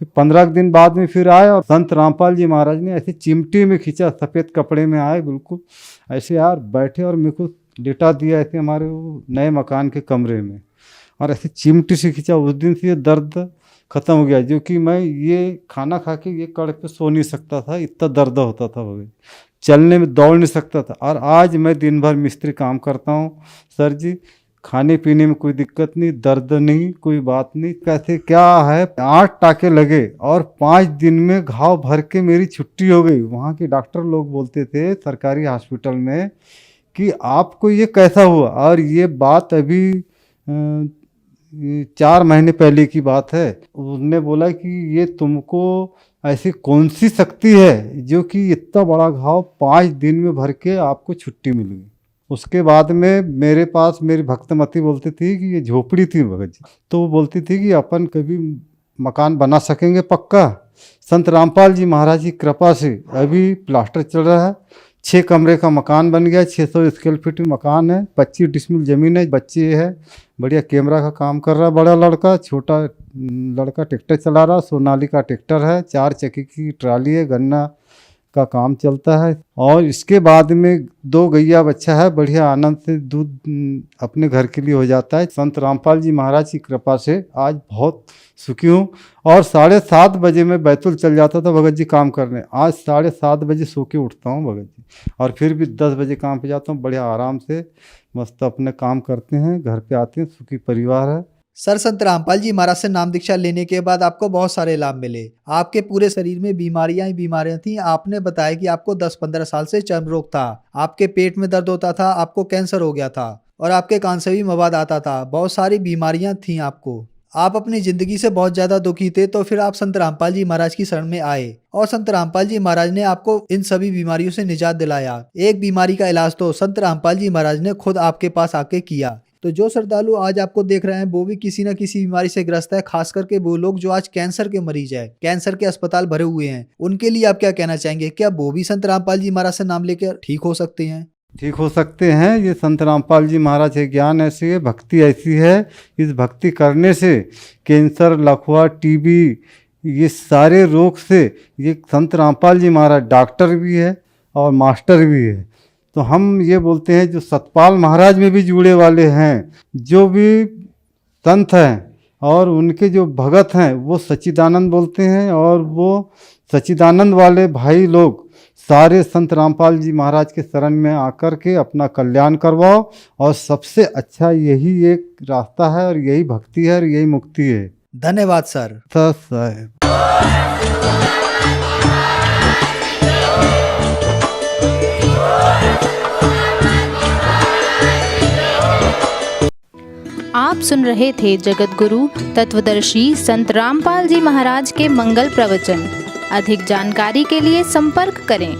[SPEAKER 9] फिर 15 दिन बाद में फिर आए और संत रामपाल जी महाराज ने ऐसे चिमटी में खींचा, सफ़ेद कपड़े में आए बिल्कुल ऐसे यार बैठे और मेरे को लिटा दिया ऐसे हमारे वो नए मकान के कमरे में, और ऐसे चिमटी से खींचा। उस दिन से ये दर्द ख़त्म हो गया, जो कि मैं ये खाना खा के ये कड़ पे सो नहीं सकता था, इतना दर्द होता था भगत, चलने में दौड़ नहीं सकता था। और आज मैं दिन भर मिस्त्री काम करता हूँ सर जी, खाने पीने में कोई दिक्कत नहीं, दर्द नहीं, कोई बात नहीं। कैसे क्या है, 8 टाके लगे और 5 दिन में घाव भर के मेरी छुट्टी हो गई। वहाँ के डॉक्टर लोग बोलते थे सरकारी हॉस्पिटल में कि आपको ये कैसा हुआ, और ये बात अभी 4 महीने पहले की बात है। उसने बोला कि ये तुमको ऐसी कौन सी शक्ति है जो कि इतना बड़ा घाव 5 दिन में भर के आपको छुट्टी मिल गई। उसके बाद में मेरे पास मेरी भक्तमती बोलती थी कि ये झोपड़ी थी भगत जी, तो वो बोलती थी कि अपन कभी मकान बना सकेंगे पक्का। संत रामपाल जी महाराज की कृपा से अभी प्लास्टर चल रहा है, 6 कमरे का मकान बन गया, 600 स्क्वायर फीट मकान है, 25 डिसमिल ज़मीन है, बच्चे है, बढ़िया कैमरा का काम कर रहा है बड़ा लड़का, छोटा लड़का ट्रैक्टर चला रहा, सोनालिका ट्रैक्टर है, 4 चक्की की ट्राली है, गन्ना का काम चलता है। और इसके बाद में 2 गैया बच्चा है, बढ़िया आनंद से दूध अपने घर के लिए हो जाता है। संत रामपाल जी महाराज की कृपा से आज बहुत सुखी हूँ। और 7:30 बजे मैं बैतुल चल जाता था भगत जी काम करने, आज 7:30 बजे सो के उठता हूँ भगत जी, और फिर भी 10 बजे काम पे जाता हूँ। बढ़िया आराम से मस्त अपने काम करते हैं, घर पे आते हैं, सुखी परिवार है।
[SPEAKER 8] सर, संत रामपाल जी महाराज से नाम दीक्षा लेने के बाद आपको बहुत सारे लाभ मिले। आपके पूरे शरीर में बीमारियां ही बीमारियां थी। आपने बताया कि आपको 10-15 साल से चर्म रोग था, आपके पेट में दर्द होता था, आपको कैंसर हो गया था और आपके कान से भी मवाद आता था। बहुत सारी बीमारियां थी आपको, आप अपनी जिंदगी से बहुत ज्यादा दुखी थे। तो फिर आप संत रामपाल जी महाराज की शरण में आए और संत रामपाल जी महाराज ने आपको इन सभी बीमारियों से निजात दिलाया। एक बीमारी का इलाज तो संत रामपाल जी महाराज ने खुद आपके पास आके किया। तो जो श्रद्धालु आज आपको देख रहे हैं वो भी किसी न किसी बीमारी से ग्रस्त है, खास करके वो लोग जो आज कैंसर के मरीज है, कैंसर के अस्पताल भरे हुए हैं, उनके लिए आप क्या कहना चाहेंगे? क्या वो भी संत रामपाल जी महाराज से नाम लेकर ठीक हो सकते हैं?
[SPEAKER 9] ठीक हो सकते हैं। ये संत रामपाल जी महाराज के ज्ञान ऐसी है, भक्ति ऐसी है, इस भक्ति करने से कैंसर, लकवा, टीबी, ये सारे रोग से ये संत रामपाल जी महाराज डॉक्टर भी है और मास्टर भी है। तो हम ये बोलते हैं जो सतपाल महाराज में भी जुड़े वाले हैं, जो भी संत हैं और उनके जो भगत हैं वो सच्चिदानंद बोलते हैं, और वो सच्चिदानंद वाले भाई लोग सारे संत रामपाल जी महाराज के शरण में आकर के अपना कल्याण करवाओ। और सबसे अच्छा यही एक रास्ता है और यही भक्ति है और यही मुक्ति है।
[SPEAKER 8] धन्यवाद सर।
[SPEAKER 9] साहब
[SPEAKER 10] आप सुन रहे थे जगत गुरु तत्वदर्शी संत रामपाल जी महाराज के मंगल प्रवचन। अधिक जानकारी के लिए संपर्क करें।